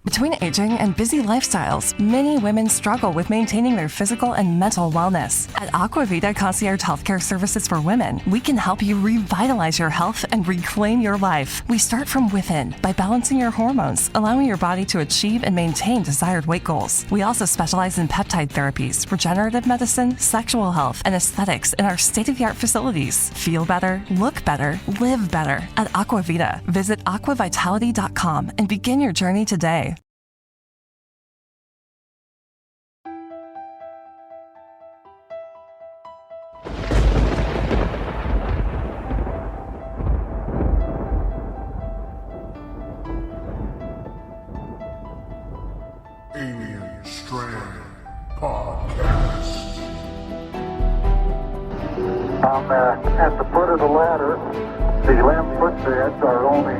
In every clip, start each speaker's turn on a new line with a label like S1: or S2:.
S1: Between aging and busy lifestyles, many women struggle with maintaining their physical and mental wellness. At Aquavita Concierge Healthcare Services for Women, we can help you revitalize your health and reclaim your life. We start from within by balancing your hormones, allowing your body to achieve and maintain desired weight goals. We also specialize in peptide therapies, regenerative medicine, sexual health, and aesthetics in our state-of-the-art facilities. Feel better, look better, live better at Aquavita. Visit aquavitality.com and begin your journey today.
S2: Alien Strand Podcast.
S3: I'm at the foot of the ladder. The lamp footbeds are only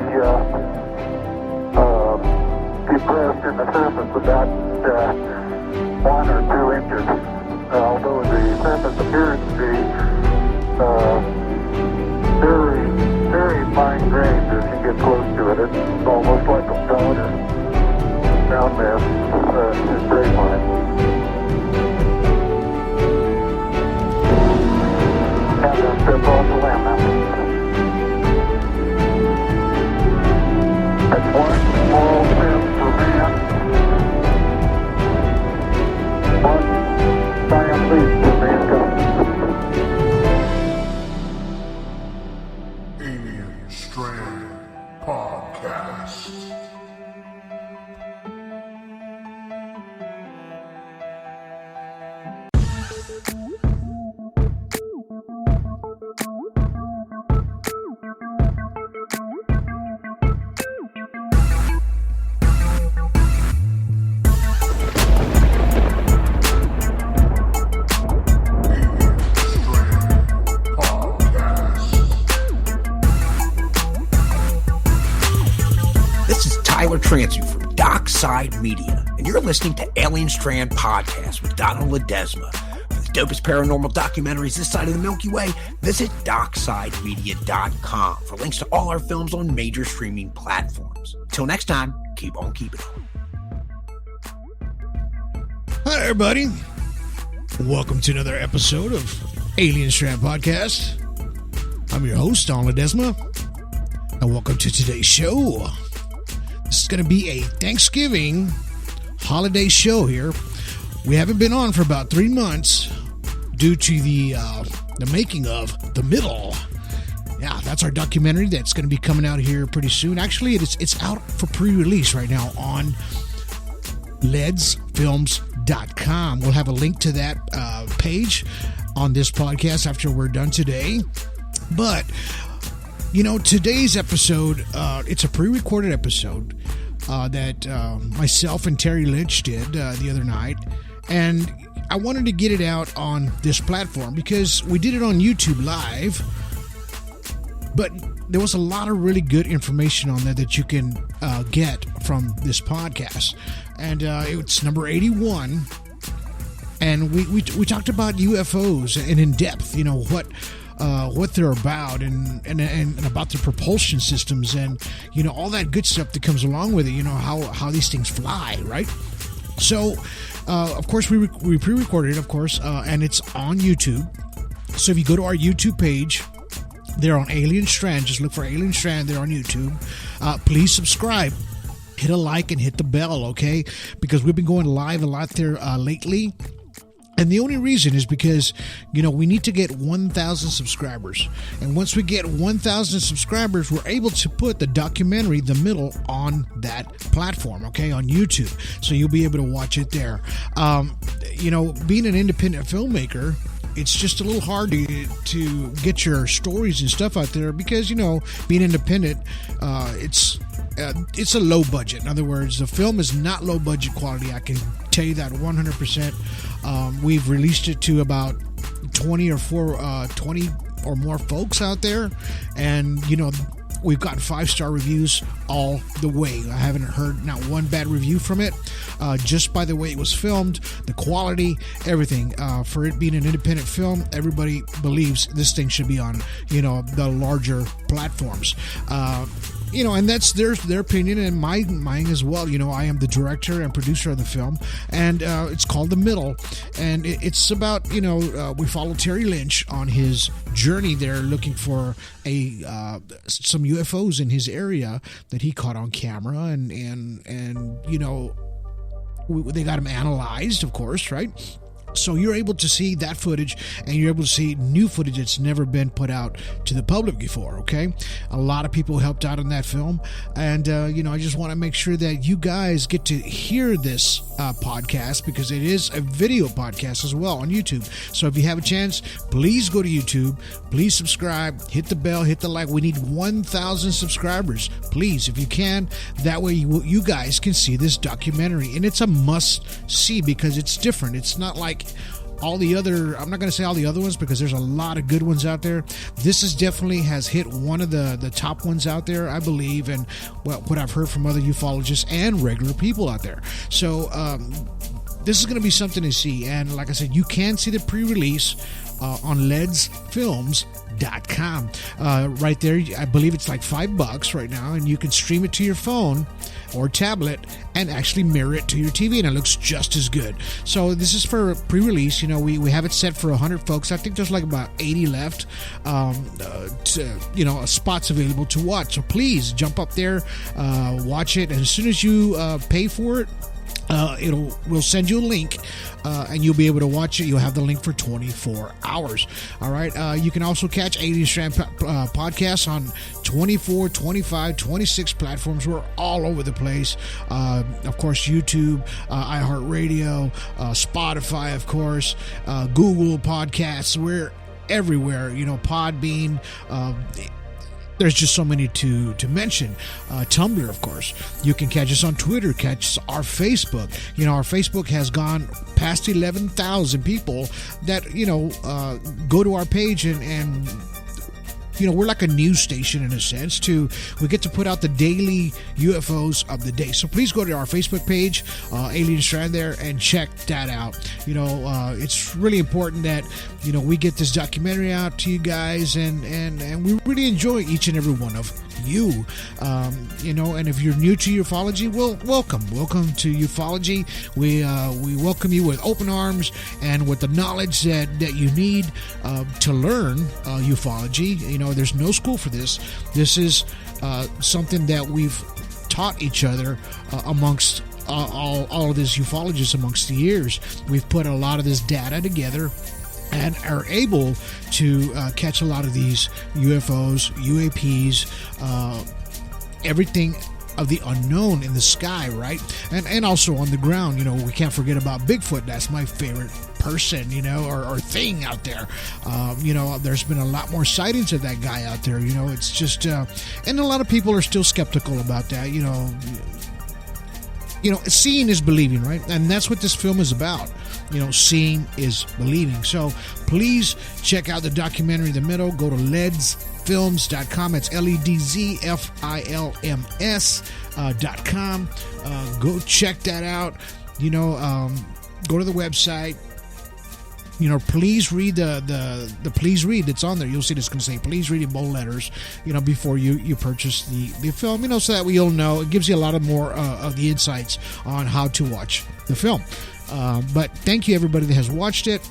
S3: depressed in the surface about 1 or 2 inches. Although the surface appears to be very, very fine grained as you get close to it. It's almost like a powder. Ground mass is very fine. And then step off the lamp now. That's one small step for man, one giant leap for mankind.
S2: Alien Strand Podcast.
S4: Transfer from Dockside Media, and you're listening to Alien Strand Podcast with Donald Ledesma. For the dopest paranormal documentaries this side of the Milky Way, visit DocksideMedia.com for links to all our films on major streaming platforms. Till next time, keep on keeping on.
S5: Hi, everybody. Welcome to another episode of Alien Strand Podcast. I'm your host, Donald Ledesma, and welcome to today's show. This is going to be a Thanksgiving holiday show here. We haven't been on for about 3 months due to the making of The Middle. Yeah, that's our documentary that's going to be coming out here pretty soon. Actually, it's out for pre-release right now on ledsfilms.com. We'll have a link to that page on this podcast after we're done today. But you know, today's episode, it's a pre-recorded episode that myself and Terry Linch did the other night. And I wanted to get it out on this platform because we did it on YouTube Live. But there was a lot of really good information on there that you can get from this podcast. And it's number 81. And we talked about UFOs and in depth, you know, what they're about and about the propulsion systems and, you know, all that good stuff that comes along with it, you know, how these things fly, right? So, of course, we pre-recorded it, of course, and it's on YouTube. So if you go to our YouTube page, they're on Alien Strand. Just look for Alien Strand there on YouTube. Please subscribe. Hit a like and hit the bell, okay? Because we've been going live a lot there lately. And the only reason is because, you know, we need to get 1,000 subscribers. And once we get 1,000 subscribers, we're able to put the documentary, The Middle, on that platform, okay, on YouTube. So you'll be able to watch it there. You know, being an independent filmmaker, it's just a little hard to get your stories and stuff out there because, you know, being independent, it's a low budget. In other words, the film is not low budget quality. I can tell you that 100%. We've released it to about 20 or more folks out there, and you know, we've gotten 5-star reviews all the way. I haven't heard not one bad review from it. Just by the way it was filmed, the quality, everything. For it being an independent film, everybody believes this thing should be on, you know, the larger platforms. and that's their opinion and mine as well. I am the director and producer of the film, and it's called The Middle, and it's about, we follow Terry Linch on his journey there, looking for some UFOs in his area that he caught on camera, and they got him analyzed, of course, right? So you're able to see that footage, and you're able to see new footage that's never been put out to the public before, okay? A lot of people helped out on that film, and, I just want to make sure that you guys get to hear this podcast, because it is a video podcast as well on YouTube. So if you have a chance, please go to YouTube, please subscribe, hit the bell, hit the like. We need 1,000 subscribers, please, if you can. That way you guys can see this documentary, and it's a must-see because it's different. It's not like all the other, I'm not going to say all the other ones because there's a lot of good ones out there. This is definitely has hit one of the top ones out there, I believe, and what I've heard from other ufologists and regular people out there. So this is going to be something to see, and like I said, you can see the pre-release on ledsfilms.com. Right there, I believe it's like $5 right now, and you can stream it to your phone or tablet and actually mirror it to your TV, and it looks just as good. So this is for pre-release. We have it set for 100 folks. I think there's like about 80 left, spots available to watch. So please jump up there, watch it, and as soon as you pay for it, we'll send you a link, and you'll be able to watch it. You'll have the link for 24 hours. All right. You can also catch Alien Strand podcasts on 24, 25, 26 platforms. We're all over the place. Of course, YouTube, iHeartRadio, Spotify, of course, Google Podcasts. We're everywhere. Podbean. There's just so many to mention. Tumblr, of course. You can catch us on Twitter, catch our Facebook. Our Facebook has gone past 11,000 people that, go to our page and we're like a news station in a sense too. We get to put out the daily UFOs of the day. So please go to our Facebook page, Alien Strand there, and check that out. It's really important that, we get this documentary out to you guys, and we really enjoy each and every one of you. And if you're new to ufology, well, welcome to ufology. We welcome you with open arms and with the knowledge that you need to learn ufology. There's no school for this. This is something that we've taught each other amongst all of these ufologists amongst the years. We've put a lot of this data together and are able to catch a lot of these UFOs, UAPs, everything of the unknown in the sky, right? And also on the ground. We can't forget about Bigfoot. That's my favorite person, or thing out there. There's been a lot more sightings of that guy out there. It's just, and a lot of people are still skeptical about that. Seeing is believing, right? And that's what this film is about. Seeing is believing. So please check out the documentary, The Middle. Go to ledsfilms.com. It's LEDZFILMS.com. Go check that out. Go to the website. Please read the please read that's on there. You'll see it's going to say please read in bold letters, before you purchase the film, so that we all know. It gives you a lot of more of the insights on how to watch the film. But thank you everybody that has watched it.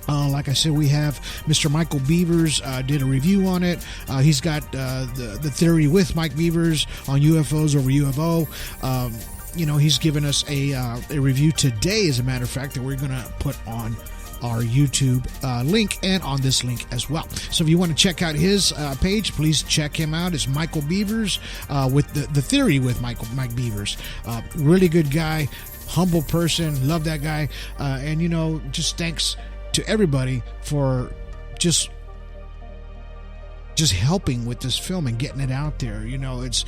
S5: Like I said, we have Mr. Michael Beavers did a review on it. He's got the theory with Mike Beavers on UFOs over UFO. He's given us a review today, as a matter of fact, that we're going to put on our YouTube link and on this link as well. So if you want to check out his page, please check him out. It's Michael Beavers with the theory with Mike Beavers. Really good guy, humble person, love that guy, and just thanks to everybody for just helping with this film and getting it out there. It's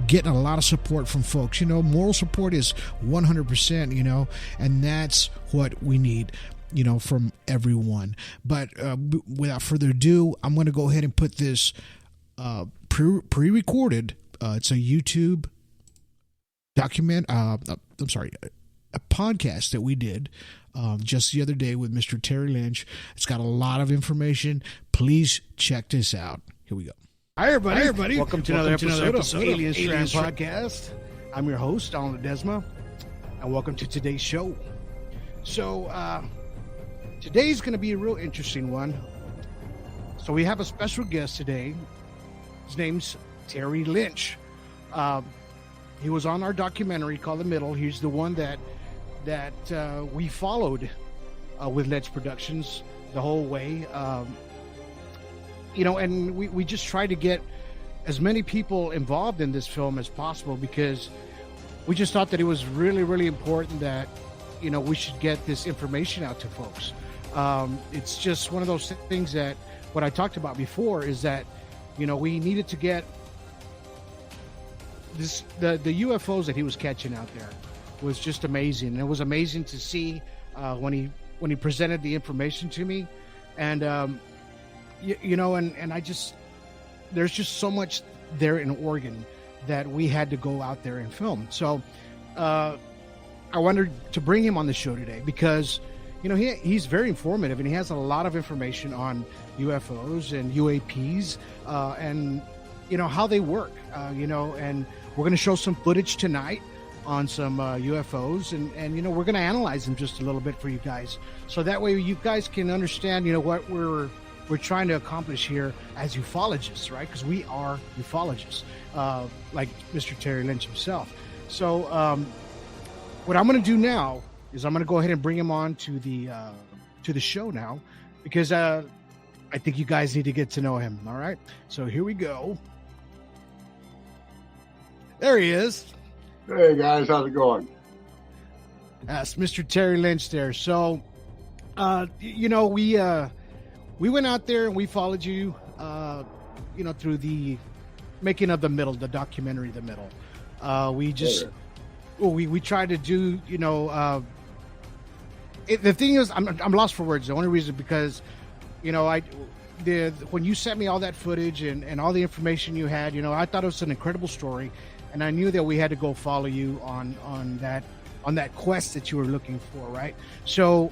S5: getting a lot of support from folks. Moral support is 100%, and that's what we need, from everyone. But without further ado, I'm going to go ahead and put this pre-recorded. It's a YouTube document. A podcast that we did just the other day with Mr. Terry Linch. It's got a lot of information. Please check this out. Here we go. Hi, everybody. Welcome to another episode of Alien Strand Podcast. I'm your host, Donald Ledesma, and welcome to today's show. So, today's going to be a real interesting one. So, we have a special guest today. His name's Terry Linch. He was on our documentary called The Middle. He's the one that we followed with Let's Productions the whole way. And we just try to get as many people involved in this film as possible, because we just thought that it was really, really important that, we should get this information out to folks. It's just one of those things that what I talked about before is that, we needed to get the UFOs that he was catching out there was just amazing. And it was amazing to see when he presented the information to me. And, and I just, there's just so much there in Oregon that we had to go out there and film. So I wanted to bring him on the show today because, he's very informative, and he has a lot of information on UFOs and UAPs and, how they work, and we're going to show some footage tonight on some UFOs, and we're going to analyze them just a little bit for you guys. So that way you guys can understand, what we're trying to accomplish here as ufologists, right? Because we are ufologists, like Mr. Terry Linch himself. So what I'm going to do now is I'm going to go ahead and bring him on to the show now, because I think you guys need to get to know him. All right. So here we go. There he is.
S3: Hey guys, how's it going?
S5: That's Mr. Terry Linch there. So, we went out there and we followed you, through the making of the documentary, The Middle. We tried to do, the thing is, I'm lost for words. The only reason because, when you sent me all that footage and all the information you had, I thought it was an incredible story, and I knew that we had to go follow you on that quest that you were looking for, right? So,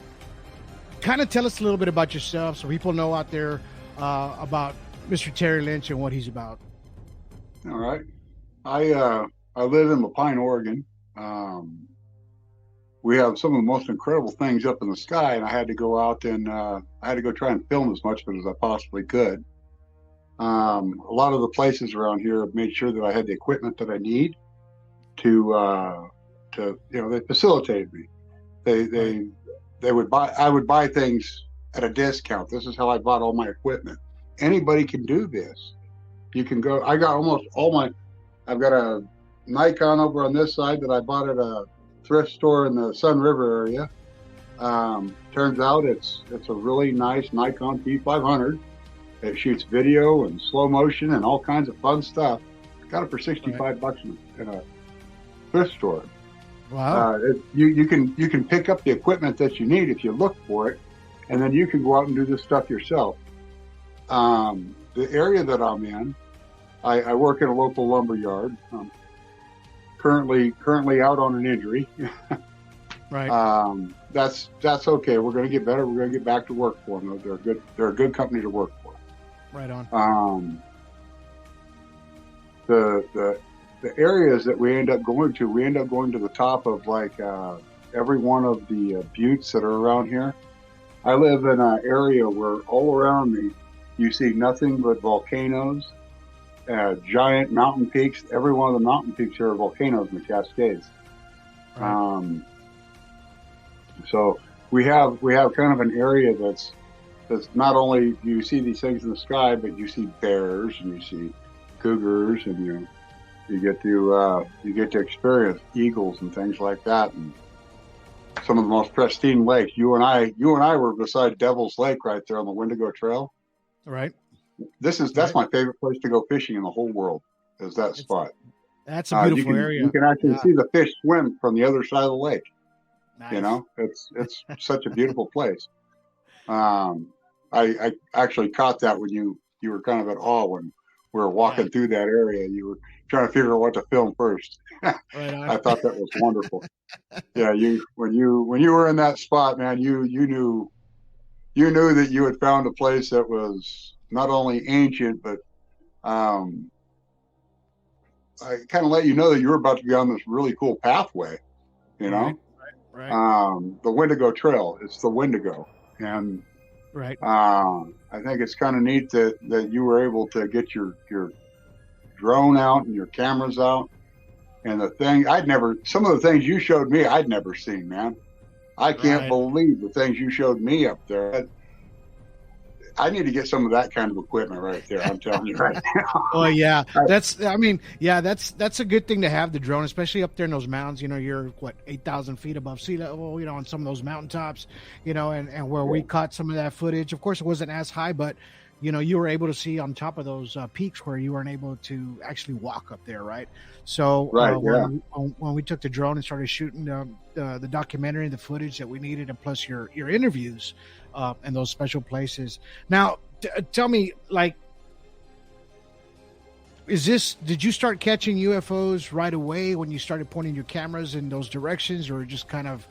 S5: kind of tell us a little bit about yourself so people know out there about Mr. Terry Linch and what he's about.
S3: All right. I live in Lapine, Oregon. We have some of the most incredible things up in the sky, and I had to go out and I had to go try and film as much of it as I possibly could. A lot of the places around here have made sure that I had the equipment that I need to they facilitated me. I would buy things at a discount. This is how I bought all my equipment. Anybody can do this. You can go, I got almost all I've got a Nikon over on this side that I bought at a thrift store in the Sun River area. Turns out it's a really nice Nikon P500. It shoots video and slow motion and all kinds of fun stuff. Got it for $65 in a thrift store.
S5: Wow.
S3: You can pick up the equipment that you need if you look for it, and then you can go out and do this stuff yourself. The area that I'm in, I work in a local lumber yard. Currently out on an injury.
S5: Right.
S3: That's okay. We're going to get better. We're going to get back to work for them. They're a good company to work for.
S5: Right on.
S3: The areas that we end up going to the top of every one of the buttes that are around here. I live in an area where all around me you see nothing but volcanoes, giant mountain peaks. Every one of the mountain peaks here are volcanoes in the Cascades. Right. So we have kind of an area that's not only you see these things in the sky, but you see bears and you see cougars, and you get to experience eagles and things like that, and some of the most pristine lakes. You and I were beside Devil's Lake right there on the Wendigo Trail. Right. That's my favorite place to go fishing in the whole world. Is that spot? That's a beautiful area. You can actually see the fish swim from the other side of the lake. Nice. It's such a beautiful place. I actually caught that when you were kind of at awe when we were walking through that area. You were trying to figure out what to film first. Right on. I thought that was wonderful. Yeah, when you were in that spot, man, you knew that you had found a place that was not only ancient but I kind of let you know that you were about to be on this really cool pathway, you know.
S5: Right.
S3: The Wendigo Trail. It's the Wendigo, and
S5: Right.
S3: I think it's kind of neat that you were able to get your drone out and your cameras out. And some of the things you showed me, I'd never seen, man. I can't
S5: Right.
S3: believe the things you showed me up there. I need to get some of that kind of equipment right there. I'm telling you right now.
S5: Oh yeah, that's a good thing to have, the drone, especially up there in those mountains. You know, you're 8,000 feet above sea level. You know, on some of those mountaintops. You know, and where we caught some of that footage. Of course, it wasn't as high, but you know, you were able to see on top of those peaks where you weren't able to actually walk up there, right? So when we took the drone and started shooting the documentary, the footage that we needed, and plus your interviews in those special places. Now, tell me, like, did you start catching UFOs right away when you started pointing your cameras in those directions, or just kind of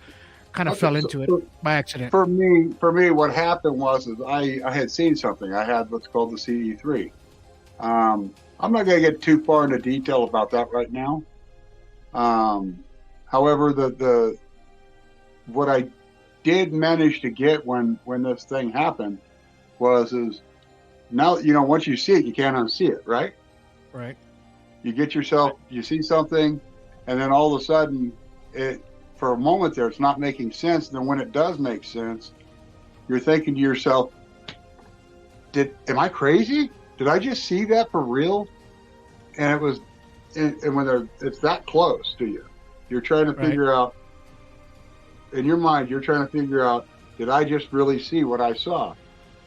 S5: fell into it by accident?
S3: For me, what happened was I had seen something. I had what's called the CE3. I'm not going to get too far into detail about that right now. However, what I did manage to get when this thing happened is now, you know, once you see it, you can't unsee it, right?
S5: Right.
S3: You see something, and then all of a sudden, for a moment there, it's not making sense. And then when it does make sense, you're thinking to yourself, am I crazy? Did I just see that for real? And when it's that close to you, you're trying to figure out, in your mind, did I just really see what I saw?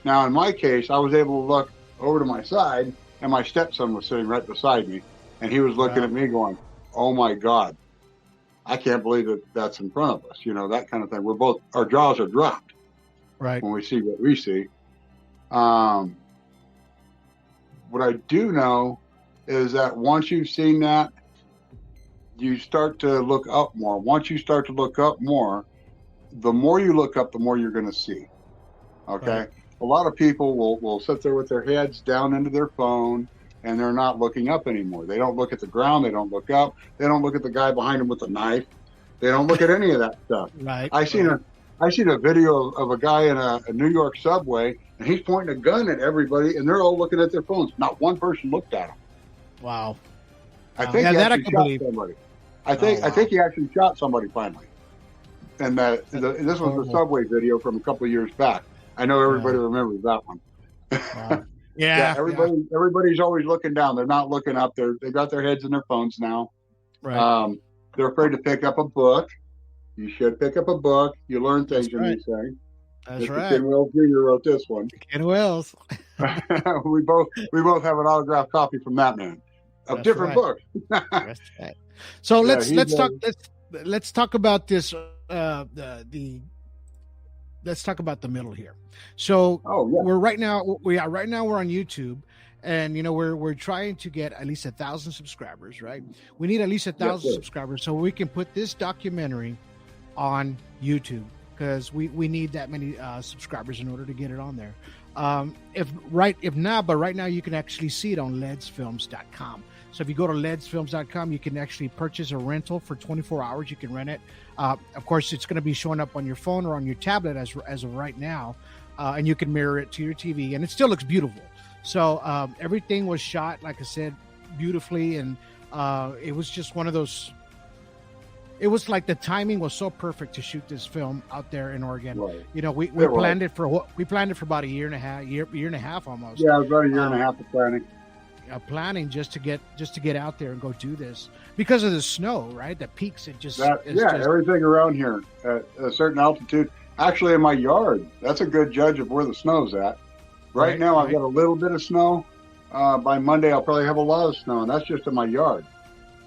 S3: Now, in my case, I was able to look over to my side, and my stepson was sitting right beside me, and he was looking at me going, oh my God, I can't believe that's in front of us. You know, that kind of thing. Our jaws are dropped
S5: right
S3: when we see what we see. What I do know is that once you've seen that, you start to look up more. Once you start to look up more, the more you look up, the more you're going to see. Okay.
S5: Right.
S3: A lot of people will sit there with their heads down into their phone, and they're not looking up anymore. They don't look at the ground. They don't look up. They don't look at the guy behind them with the knife. They don't look at any of that stuff.
S5: Right.
S3: I seen a video of a guy in a New York subway, and he's pointing a gun at everybody, and they're all looking at their phones. Not one person looked at him.
S5: Wow.
S3: I think he actually shot somebody. I think he actually shot somebody finally. And this was the subway video from a couple of years back. I know everybody remembers that one.
S5: Wow. Yeah.
S3: Everybody's always looking down. They're not looking up. They got their heads in their phones now.
S5: Right.
S3: They're afraid to pick up a book. You should pick up a book. You learn things in these things.
S5: That's
S3: Mr.
S5: right.
S3: Ken Wells Jr. wrote this one.
S5: Ken Wells.
S3: we both have an autographed copy from that man of different books.
S5: That's right. So let's talk about this. Let's talk about the middle here. So we're right now we're on YouTube, and you know we're trying to get at least 1,000 subscribers, right? We need at least 1,000 subscribers so we can put this documentary on YouTube, because we need that many subscribers in order to get it on there. If not, but right now you can actually see it on ledsfilms.com. So if you go to ledsfilms.com, you can actually purchase a rental for 24 hours. You can rent it. Of course, it's going to be showing up on your phone or on your tablet as of right now, and you can mirror it to your TV, and it still looks beautiful. So everything was shot, like I said, beautifully, and it was just one of those. It was like the timing was so perfect to shoot this film out there in Oregon. Right. You know, we planned it for about a year and a half almost.
S3: Yeah, about a year and a half of planning.
S5: Just to get out there and go do this because of the snow, right? The peaks,
S3: everything around here at a certain altitude. Actually, in my yard, that's a good judge of where the snow's at. Right now, I've got a little bit of snow. By Monday, I'll probably have a lot of snow, and that's just in my yard.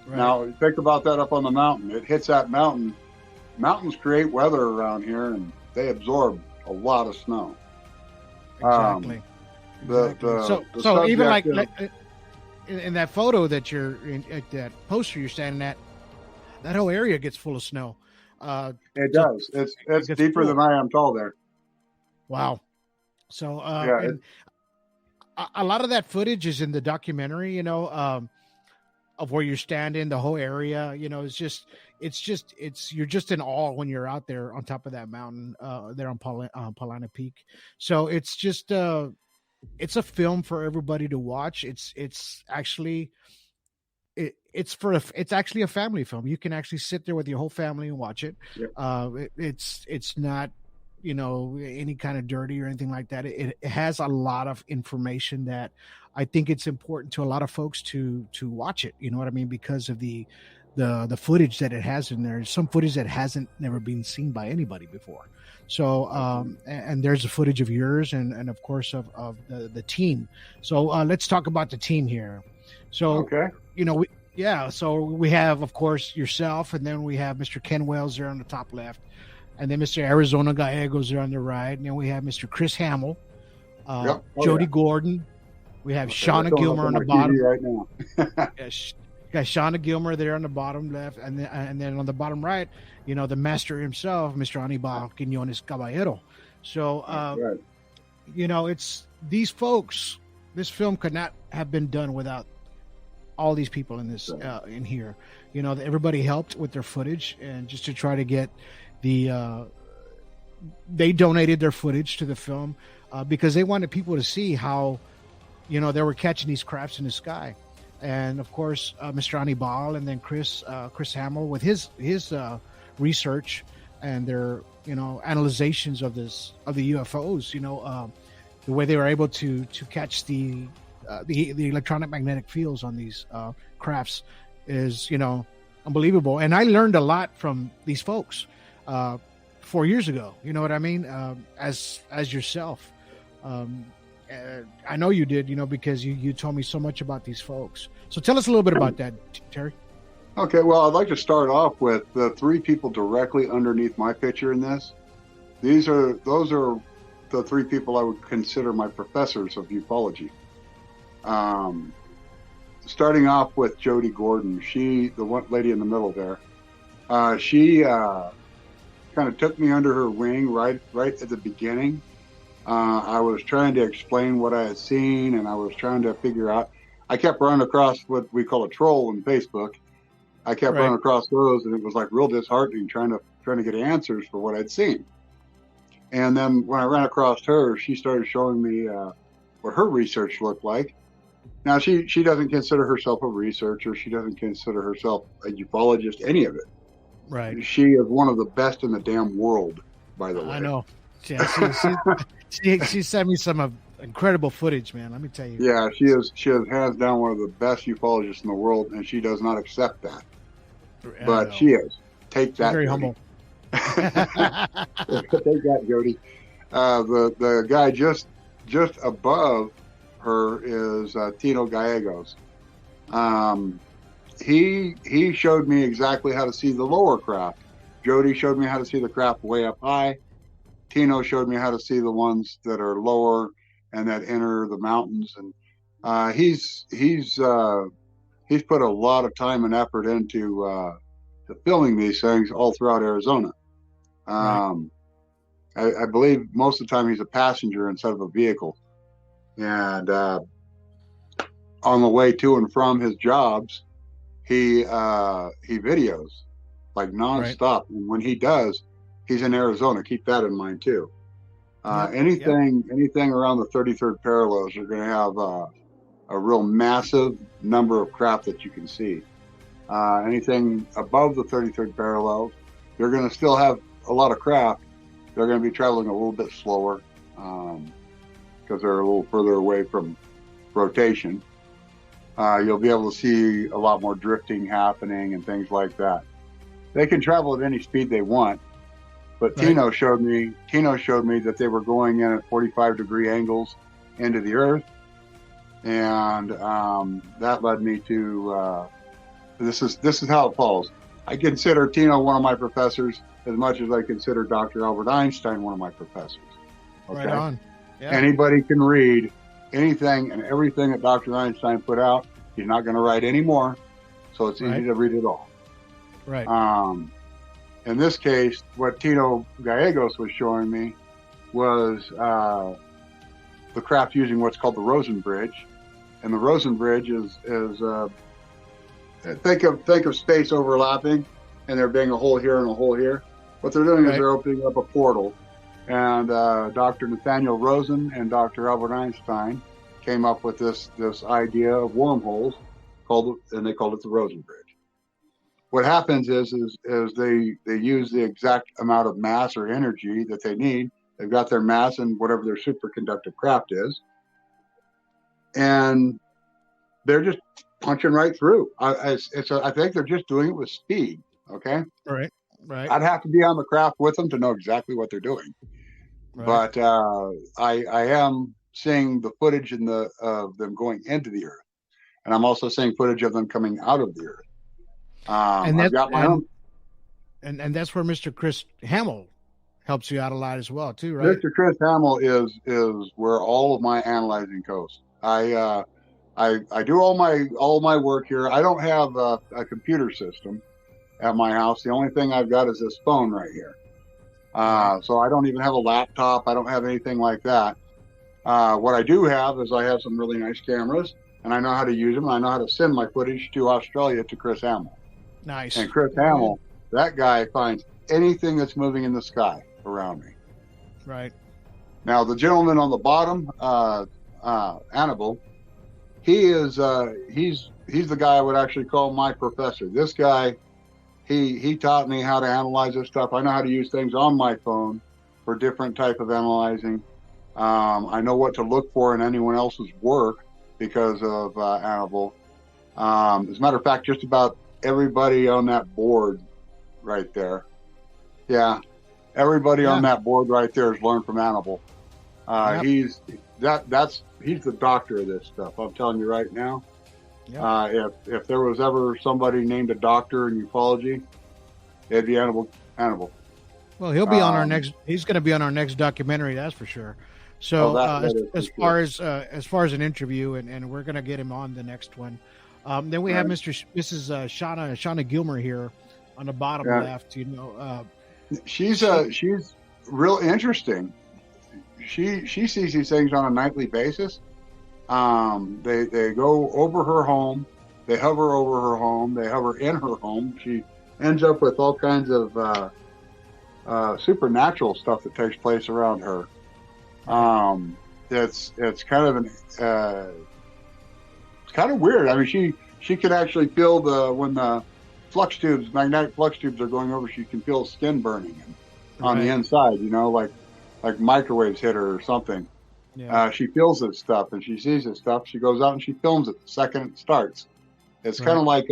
S3: Right. Now, think about that up on the mountain. It hits that mountain. Mountains create weather around here, and they absorb a lot of snow.
S5: Exactly. So even like in that photo that you're in, at that poster you're standing at, that whole area gets full of snow.
S3: It does. It's deeper than I am tall there.
S5: Wow. So a lot of that footage is in the documentary, of where you're standing, the whole area, you're just in awe when you're out there on top of that mountain, there on Paulina Peak. So it's just, it's a film for everybody to watch. It's actually, it's actually a family film. You can actually sit there with your whole family and watch it. Yep. It's not, any kind of dirty or anything like that. It has a lot of information that I think it's important to a lot of folks to watch it. You know what I mean? Because of the footage that it has in there. Some footage that hasn't never been seen by anybody before. So, and there's the footage of yours and of course of the team. So let's talk about the team here. So,
S3: okay.
S5: So we have, of course, yourself, and then we have Mr. Ken Wells there on the top left, and then Mr. Arizona Gallegos there on the right, and then we have Mr. Chris Hamill, Jody Gordon. We have Shauna Gilmer on the bottom.
S3: Right now.
S5: Got Shauna Gilmer there on the bottom left, and then on the bottom right, the master himself, Mr. Anibal Quiñones Caballero. So,
S3: right.
S5: It's these folks. This film could not have been done without all these people in this in here. Everybody helped with their footage, and just to try to get they donated their footage to the film because they wanted people to see how they were catching these crafts in the sky. And of course, Mr. Anibal, and then Chris Hamill with his research and their analyzations of the UFOs. The way they were able to catch the electronic magnetic fields on these crafts is unbelievable. And I learned a lot from these folks 4 years ago. You know what I mean? As yourself. I know you did, because you told me so much about these folks. So tell us a little bit about that, Terry.
S3: Okay, well, I'd like to start off with the three people directly underneath my picture in this. Those are the three people I would consider my professors of ufology. Starting off with Jody Gordon, the one lady in the middle there, she kind of took me under her wing right at the beginning. I was trying to explain what I had seen, and I was trying to figure out. I kept running across what we call a troll in Facebook. I kept running across those, and it was like real disheartening trying to get answers for what I'd seen. And then when I ran across her, she started showing me what her research looked like. Now, she doesn't consider herself a researcher. She doesn't consider herself a ufologist, any of it.
S5: Right.
S3: She is one of the best in the damn world, by the way.
S5: I know. Yeah, she sent me some incredible footage, man. Let me tell you.
S3: Yeah, she is hands down one of the best ufologists in the world, and she does not accept that. But she is. Take that.
S5: Very
S3: Jody.
S5: humble.
S3: Take that, Jody. The guy just above her is Tino Gallegos. He showed me exactly how to see the lower craft. Jody showed me how to see the craft way up high. Tino showed me how to see the ones that are lower and that enter the mountains. And he's put a lot of time and effort into to filming these things all throughout Arizona. I believe most of the time he's a passenger instead of a vehicle. And on the way to and from his jobs, he videos like nonstop. Right. And when he does, he's in Arizona. Keep that in mind too. Anything around the 33rd parallels, you're going to have a real massive number of craft that you can see. Anything above the 33rd parallels, you're going to still have a lot of craft. They're going to be traveling a little bit slower because they're a little further away from rotation. You'll be able to see a lot more drifting happening and things like that. They can travel at any speed they want, but right. Tino showed me that they were going in at 45-degree angles into the Earth, and that led me to this is how it falls. I consider Tino one of my professors as much as I consider Dr. Albert Einstein one of my professors. Okay?
S5: Right on. Yeah.
S3: Anybody can read anything and everything that Dr. Einstein put out. He's not going to write any more, so it's easy to read it all.
S5: Right.
S3: In this case, what Tino Gallegos was showing me was the craft using what's called the Rosen Bridge, and the Rosen Bridge is think of space overlapping, and there being a hole here and a hole here. What they're doing is they're opening up a portal, and Dr. Nathaniel Rosen and Dr. Albert Einstein came up with this idea of wormholes, and they called it the Rosen Bridge. What happens is they use the exact amount of mass or energy that they need. They've got their mass and whatever their superconductive craft is, and they're just punching right through. I think they're just doing it with speed. Okay.
S5: Right.
S3: I'd have to be on the craft with them to know exactly what they're doing. Right. But I am seeing the footage of them going into the Earth, and I'm also seeing footage of them coming out of the Earth. And I've got my own.
S5: And that's where Mr. Chris Hamill helps you out a lot as well, too, right?
S3: Mr. Chris Hamill is where all of my analyzing goes. I do all my work here. I don't have a computer system at my house. The only thing I've got is this phone right here. So I don't even have a laptop. I don't have anything like that. What I do have is I have some really nice cameras, and I know how to use them. I know how to send my footage to Australia to Chris Hamill.
S5: Nice.
S3: And Chris Hamill, that guy finds anything that's moving in the sky around me.
S5: Right.
S3: Now, the gentleman on the bottom, Annabelle, he's the guy I would actually call my professor. This guy, he taught me how to analyze this stuff. I know how to use things on my phone for different type of analyzing. I know what to look for in anyone else's work because of Annabelle. As a matter of fact, just about everybody on that board right there. Yeah. Everybody on that board right there has learned from Annabelle. He's the doctor of this stuff. I'm telling you right now. Yep. If there was ever somebody named a doctor in ufology, it'd be Annabelle.
S5: Well, he'll be on our next. He's going to be on our next documentary. That's for sure. So as far as an interview, and we're going to get him on the next one. Then we have Mrs. Shauna Gilmer here on the bottom left. You know,
S3: she's real interesting. She sees these things on a nightly basis. They go over her home, they hover over her home, they hover in her home. She ends up with all kinds of supernatural stuff that takes place around her. It's kind of it's kind of weird. I mean, she can actually feel when the magnetic flux tubes are going over. She can feel skin burning on the inside. You know, like microwaves hit her or something. Yeah. She feels this stuff and she sees this stuff. She goes out and she films it the second it starts. It's kind of like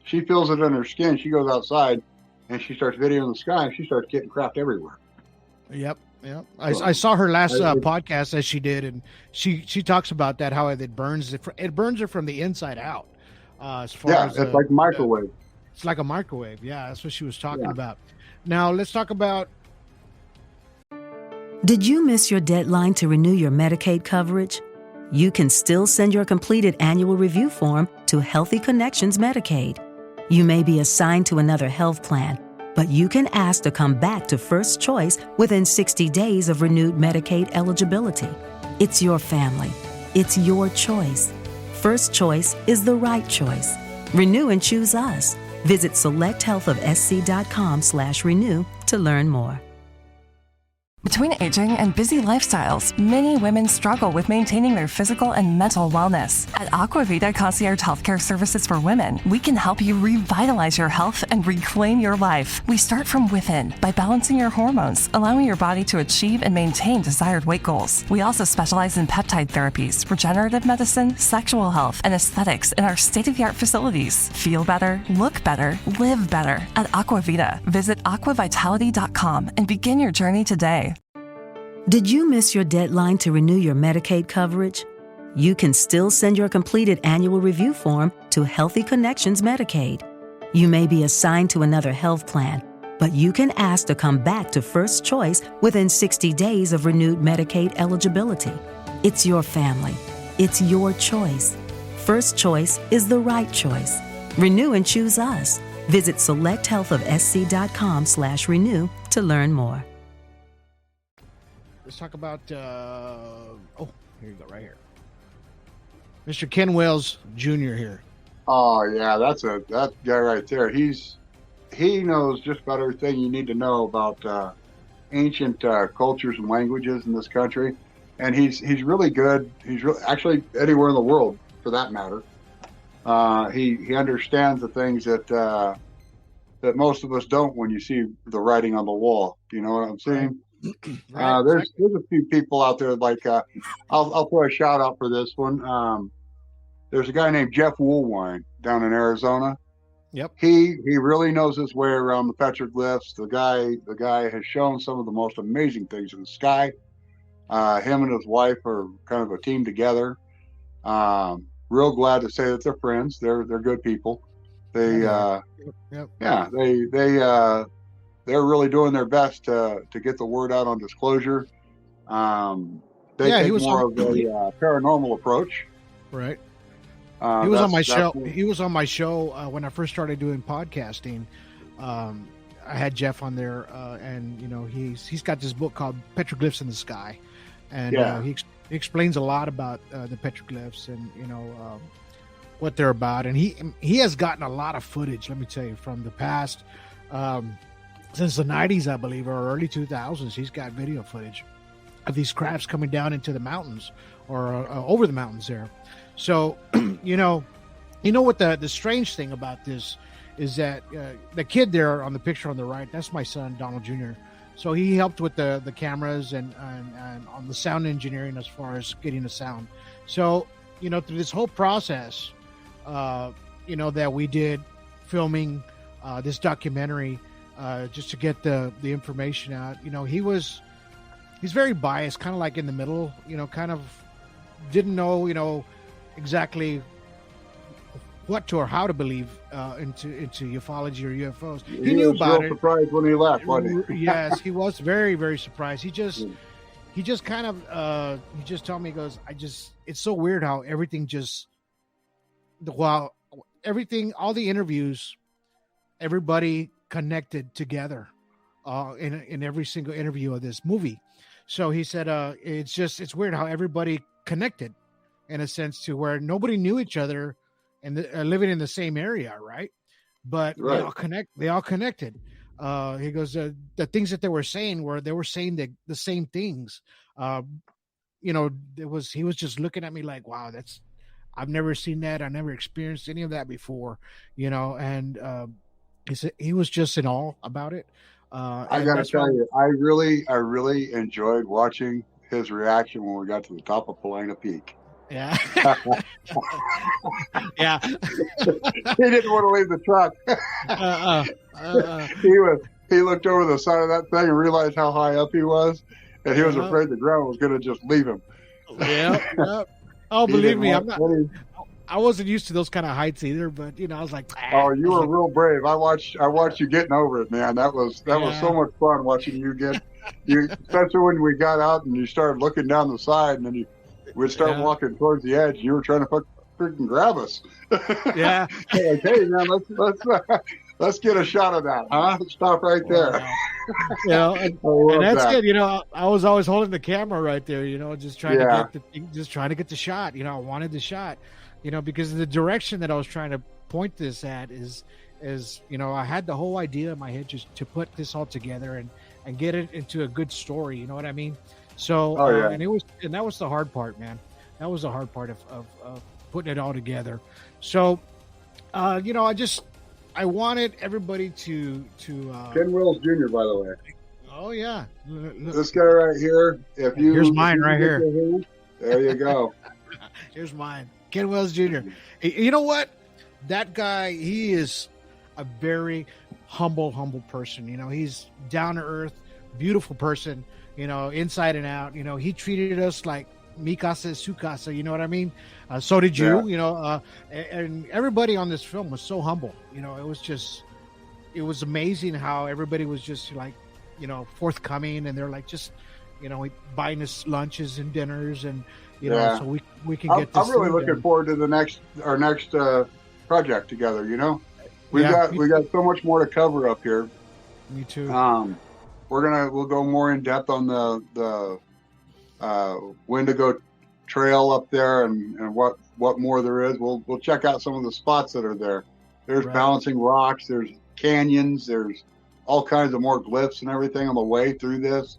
S3: she feels it in her skin. She goes outside and she starts videoing the sky and she starts getting craft everywhere.
S5: Yep. I saw her last podcast that she did, and she talks about that, how it burns her from the inside out. As
S3: it's like microwave.
S5: It's like a microwave. Yeah, that's what she was talking about. Now let's talk about.
S6: Did you miss your deadline to renew your Medicaid coverage? You can still send your completed annual review form to Healthy Connections Medicaid. You may be assigned to another health plan, but you can ask to come back to First Choice within 60 days of renewed Medicaid eligibility. It's your family. It's your choice. First Choice is the right choice. Renew and choose us. Visit selecthealthofsc.com/renew to learn more.
S1: Between aging and busy lifestyles, many women struggle with maintaining their physical and mental wellness. At Aquavita Concierge Healthcare Services for Women, we can help you revitalize your health and reclaim your life. We start from within by balancing your hormones, allowing your body to achieve and maintain desired weight goals. We also specialize in peptide therapies, regenerative medicine, sexual health, and aesthetics in our state-of-the-art facilities. Feel better, look better, live better. At Aquavita, visit aquavitality.com and begin your journey today.
S6: Did you miss your deadline to renew your Medicaid coverage? You can still send your completed annual review form to Healthy Connections Medicaid. You may be assigned to another health plan, but you can ask to come back to First Choice within 60 days of renewed Medicaid eligibility. It's your family. It's your choice. First Choice is the right choice. Renew and choose us. Visit selecthealthofsc.com/renew to learn more.
S5: Let's talk about. Oh, here you go, right here. Mr. Ken Wells Jr. here.
S3: Oh yeah, that guy right there. He knows just about everything you need to know about ancient cultures and languages in this country, and he's really good. He's really, actually anywhere in the world for that matter. He understands the things that most of us don't when you see the writing on the wall. You know what I'm saying?
S5: Right,
S3: there's a few people out there like I'll throw a shout out for this one. There's a guy named Jeff Woolwine down in Arizona.
S5: Yep.
S3: He really knows his way around the petroglyphs. The guy has shown some of the most amazing things in the sky. Him and his wife are kind of a team together. Real glad to say that they're friends. They're good people. They
S5: Yep.
S3: yeah, they're really doing their best to get the word out on disclosure. They take more of a paranormal approach.
S5: Right. He was on my show. He was on my show when I first started doing podcasting. I had Jeff on there, and you know he's got this book called Petroglyphs in the Sky, and he explains a lot about the petroglyphs and you know what they're about. And he has gotten a lot of footage. Let me tell you, from the past, since the '90s, I believe, or early 2000s, he's got video footage of these crafts coming down into the mountains or over the mountains there. So, you know what the strange thing about this is that the kid there on the picture on the right, that's my son, Donald Jr. So he helped with the cameras and on the sound engineering as far as getting the sound. So, you know, through this whole process, you know, that we did filming this documentary just to get the information out, you know, he's very biased, kind of like in the middle, you know, kind of didn't know, you know, exactly what to or how to believe into ufology or UFOs. He knew about it.
S3: Surprised when he left, wasn't he?
S5: Yes, he was very, very surprised. He just kind of he just told me, he goes, it's so weird how everything just all the interviews, everybody connected together in every single interview of this movie. So he said it's weird how everybody connected in a sense to where nobody knew each other and living in the same area, right? But
S3: right.
S5: They all connected. He goes, the things that they were saying the same things. You know, he was just looking at me like, wow, I've never seen that. I never experienced any of that before, you know, and he was just in awe about it.
S3: I got to tell you, I really enjoyed watching his reaction when we got to the top of Polina Peak.
S5: Yeah. Yeah.
S3: He didn't want to leave the truck. He looked over the side of that thing and realized how high up he was, and he was afraid the ground was going to just leave him.
S5: Yeah. Oh, believe me, I wasn't used to those kind of heights either, but you know, I was like,
S3: oh, you were real brave. I watched you getting over it, man. That was so much fun watching you get especially when we got out and you started looking down the side, and then we'd start walking towards the edge. You were trying to freaking grab us.
S5: Yeah.
S3: Like, hey man, let's get a shot of that, huh? Stop right there.
S5: You know, and that's good. You know, I was always holding the camera right there. You know, just trying to get the shot. You know, I wanted the shot. You know, because the direction that I was trying to point this at is you know, I had the whole idea in my head just to put this all together and get it into a good story. You know what I mean? So, and that was the hard part, man. That was the hard part of putting it all together. So, you know, I wanted everybody to
S3: Ken Wills Jr., by the way.
S5: Oh yeah,
S3: this guy right here.
S5: Here's mine right here.
S3: There you go.
S5: Here's mine, Ken Wells Jr. You know what? That guy, he is a very humble person. You know, he's down to earth, beautiful person. You know, inside and out. You know, he treated us like mi casa es su casa. You know what I mean? So did you. Yeah. You know, and everybody on this film was so humble. You know, it was amazing how everybody was just like, you know, forthcoming, and they're like just, you know, buying us lunches and dinners, and you know, so we can get.
S3: I'm really looking forward to our next project together. You know, we got so much more to cover up here.
S5: Me too.
S3: We'll go more in depth on the Wendigo Trail up there, and what more there is. We'll check out some of the spots that are there. There's balancing rocks. There's canyons. There's all kinds of more glyphs and everything on the way through this.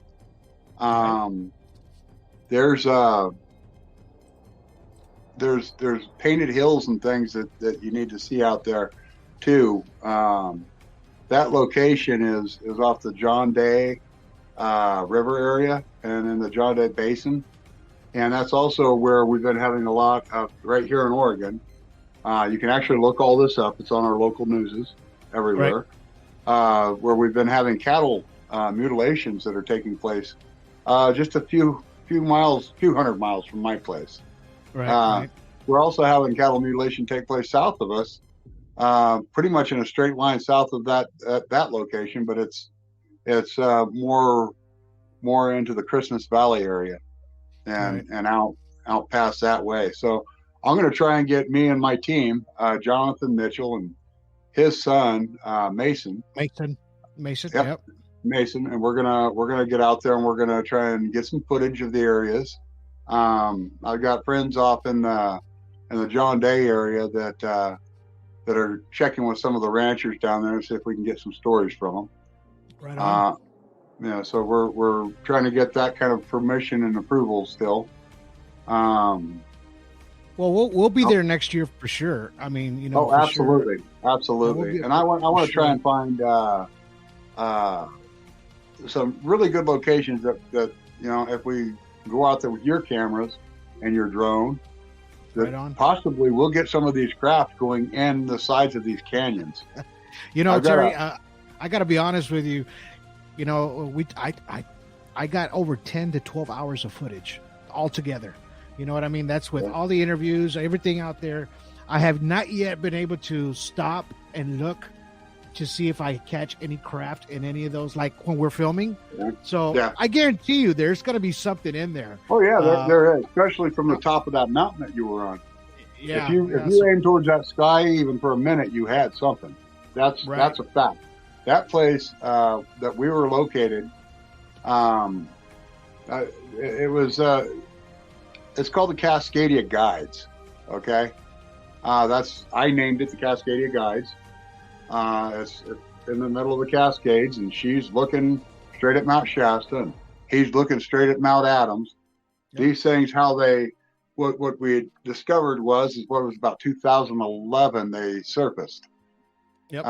S3: There's painted hills and things that you need to see out there too. That location is off the John Day River area and in the John Day Basin. And that's also where we've been having a lot of right here in Oregon. You can actually look all this up. It's on our local newses everywhere. Where we've been having cattle mutilations that are taking place just a few hundred miles from my place. We're also having cattle mutilation take place south of us, pretty much in a straight line south of that location, but it's more into the Christmas Valley area and out past that way. So I'm going to try and get me and my team, Jonathan Mitchell and his son Mason. Yep. Mason, and we're gonna get out there and we're gonna try and get some footage of the areas. I've got friends off in the John Day area that are checking with some of the ranchers down there to see if we can get some stories from them.
S5: Right on.
S3: So we're trying to get that kind of permission and approval still.
S5: Well, we'll be there next year for sure. I mean,
S3: absolutely,
S5: sure.
S3: Absolutely. And I want to try and find some really good locations that if we go out there with your cameras and your drone, that possibly we'll get some of these craft going in the sides of these canyons.
S5: Terry, I got to be honest with you. I got over 10 to 12 hours of footage altogether. You know what I mean? That's with all the interviews, everything out there. I have not yet been able to stop and look to see if I catch any craft in any of those, like when we're filming. So I guarantee you there's going to be something in there.
S3: Oh yeah, there is, especially from the top of that mountain that you were on. If you aim towards that sky even for a minute, you had something. That's a fact. That place that we were located, it's called the Cascadia Guides. Okay, I named it the Cascadia Guides. It's in the middle of the Cascades, and she's looking straight at Mount Shasta, and he's looking straight at Mount Adams. Yep. These things, what we had discovered was about 2011 they surfaced.
S5: Yep.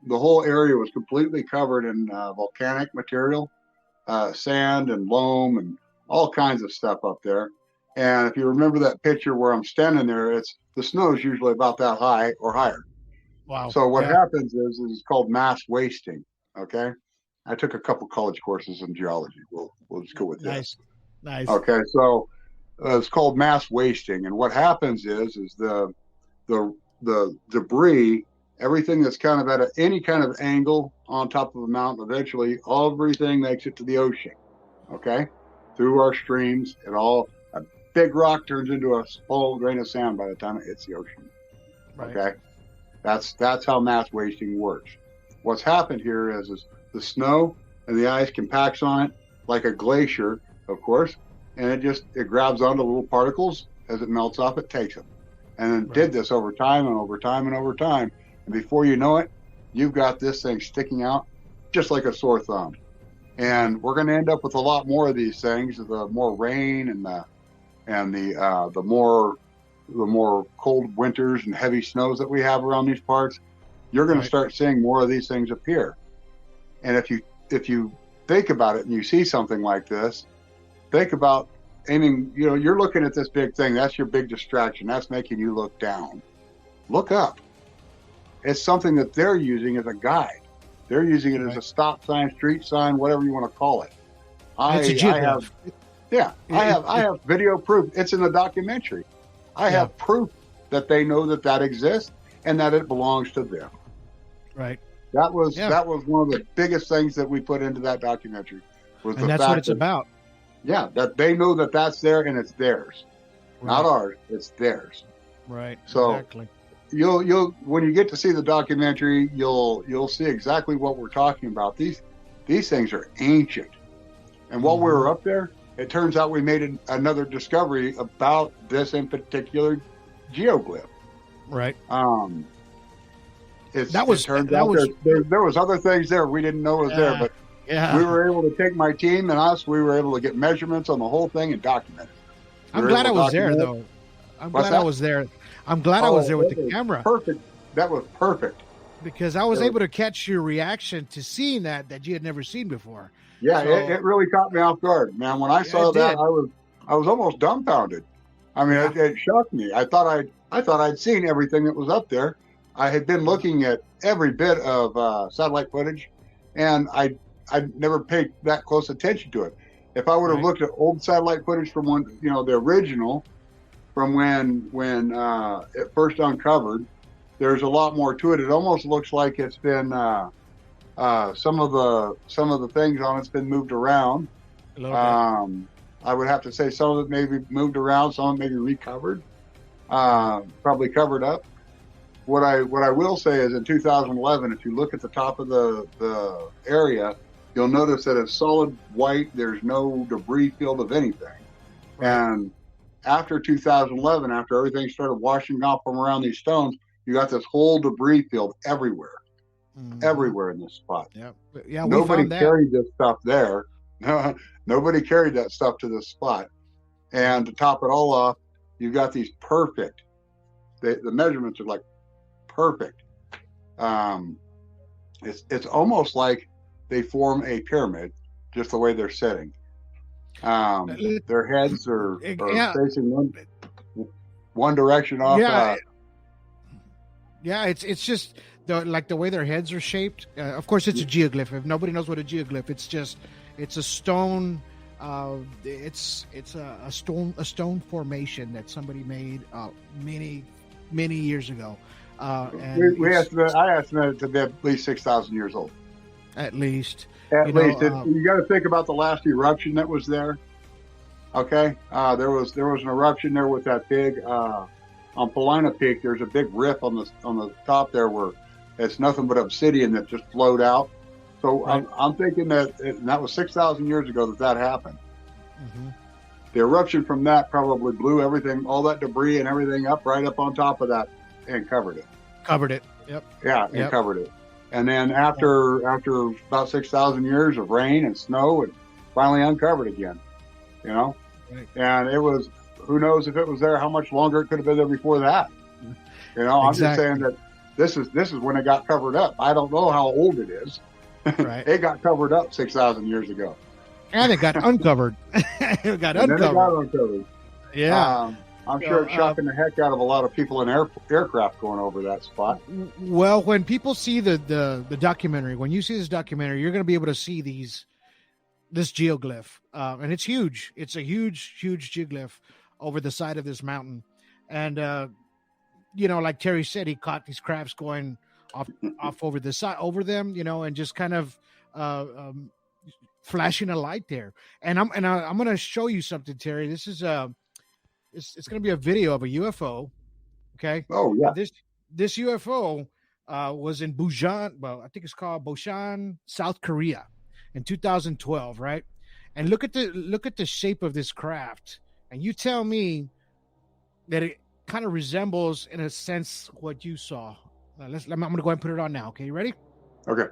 S3: The whole area was completely covered in volcanic material, sand and loam and all kinds of stuff up there. And if you remember that picture where I'm standing there, the snow is usually about that high or higher.
S5: Wow.
S3: So what happens is it's called mass wasting. Okay. I took a couple college courses in geology. We'll just go with this.
S5: Nice.
S3: Okay. So it's called mass wasting. And what happens is the debris, everything that's kind of at any kind of angle on top of a mountain, eventually everything makes it to the ocean. Okay. Through our streams, a big rock turns into a small grain of sand by the time it hits the ocean.
S5: Right.
S3: Okay. That's how mass wasting works. What's happened here is the snow and the ice compacts on it like a glacier, of course, and it grabs onto little particles. As it melts off, it takes them. And then did this over time and over time and over time. And before you know it, you've got this thing sticking out just like a sore thumb. And we're going to end up with a lot more of these things. The more rain and the more cold winters and heavy snows that we have around these parts, you're going to start seeing more of these things appear. And if you think about it and you see something like this, think about aiming. You're looking at this big thing. That's your big distraction. That's making you look down. Look up. It's something that they're using as a guide. They're using it as a stop sign, street sign, whatever you want to call it. I have video proof. It's in the documentary. I have proof that they know that exists and that it belongs to them.
S5: Right.
S3: That was one of the biggest things that we put into that documentary.
S5: And that's what it's about.
S3: Yeah, that they know that's there and it's theirs, not ours. It's theirs.
S5: Right.
S3: So
S5: exactly.
S3: You'll when you get to see the documentary, you'll see exactly what we're talking about. These things are ancient, and while we were up there, it turns out we made another discovery about this in particular geoglyph.
S5: Right.
S3: There was other things there we didn't know was there, but we were able to take my team and us. We were able to get measurements on the whole thing and document it.
S5: I'm glad I was there, though. I'm glad I was there. I'm glad I was there with the camera.
S3: Perfect. That was perfect.
S5: Because I was able to catch your reaction to seeing that you had never seen before.
S3: Yeah,
S5: so,
S3: it really caught me off guard, man. When I saw that, I was almost dumbfounded. I mean, it shocked me. I thought I'd seen everything that was up there. I had been looking at every bit of satellite footage, and I never paid that close attention to it. If I would have looked at old satellite footage from the original, from when it first uncovered, there's a lot more to it. It almost looks like it's been some of the things on it's been moved around.
S5: A little bit.
S3: I would have to say some of it may be moved around, some of it may be recovered, probably covered up. What I will say is in 2011, if you look at the top of the area, you'll notice that it's solid white. There's no debris field of anything. Right. And after 2011, after everything started washing off from around these stones, you got this whole debris field everywhere, everywhere in this spot.
S5: Yeah.
S3: Nobody carried this stuff there. Nobody carried that stuff to this spot. And to top it all off, you got these perfect. The measurements are like perfect. It's almost like they form a pyramid, just the way they're sitting. Their heads are facing one direction off. It's
S5: just the way their heads are shaped. Of course, it's a geoglyph. If nobody knows what a geoglyph, it's a stone. It's a stone formation that somebody made many years ago. And
S3: I estimate it to be at least 6,000 years old.
S5: At least.
S3: You got to think about the last eruption that was there. Okay, there was an eruption there with that big on Paulina Peak. There's a big rip on the top there where it's nothing but obsidian that just flowed out. So right. I'm thinking that was 6,000 years ago that happened. Mm-hmm. The eruption from that probably blew everything, all that debris and everything up right up on top of that and covered it.
S5: Yep.
S3: Yeah, and covered it. And then after about 6,000 years of rain and snow, it finally uncovered again. Right. And it was, who knows if it was there, how much longer it could have been there before that. I'm just saying that this is when it got covered up. I don't know how old it is.
S5: Right.
S3: It got covered up 6,000 years ago.
S5: And it got uncovered. It got uncovered. Yeah.
S3: I'm sure it's shocking the heck out of a lot of people in aircraft going over that spot.
S5: Well, when people see the documentary, when you see this documentary, you're going to be able to see this geoglyph. And it's huge. It's a huge geoglyph over the side of this mountain. And, like Terry said, he caught these crafts going off over the side, over them, and just kind of flashing a light there. And I'm going to show you something, Terry. This is it's going to be a video of a UFO. Okay.
S3: Oh yeah.
S5: This UFO was in Busan. Well, I think it's called Busan, South Korea, in 2012. Right. And look at the shape of this craft, and you tell me that it kind of resembles, in a sense, what you saw. I'm going to go ahead and put it on now. Okay, you ready?
S3: Okay.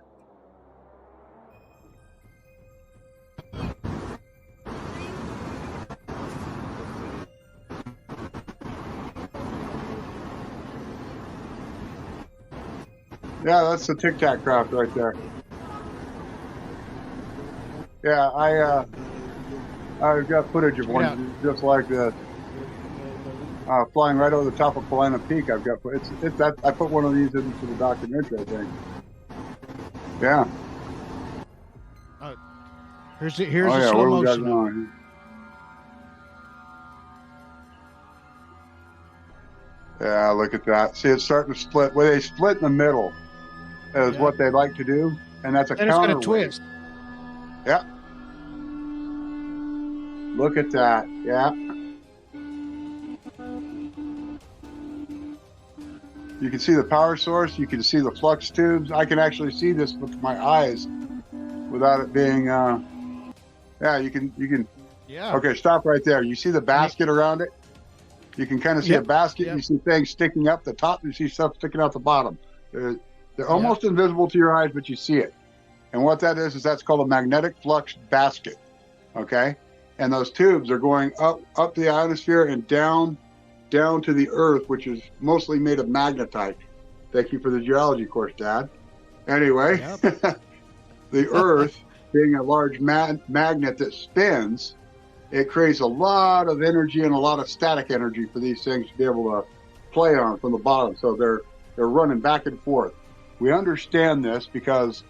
S3: Yeah, that's the Tic Tac craft right there. Yeah, I've got footage of one just like this. Flying right over the top of Paulina Peak. I've got it's that I put one of these into the documentary, I think. Yeah.
S5: Here's the slow motion.
S3: Yeah, look at that. See, it's starting to split. Well, they split in the middle is what they like to do, and that's a counter.
S5: It's going to twist.
S3: Yeah. Look at that. Yeah. You can see the power source. You can see the flux tubes. I can actually see this with my eyes without it being. You can
S5: Yeah.
S3: Okay, stop right there. You see the basket around it? You can kind of see a basket. You see things sticking up the top. You see stuff sticking out the bottom. They're almost invisible to your eyes, but you see it. And what that is that's called a magnetic flux basket. Okay? And those tubes are going up the ionosphere and down to the Earth, which is mostly made of magnetite. Thank you for the geology course, Dad. Anyway, the Earth, being a large magnet that spins, it creates a lot of energy and a lot of static energy for these things to be able to play on from the bottom. So they're running back and forth. We understand this because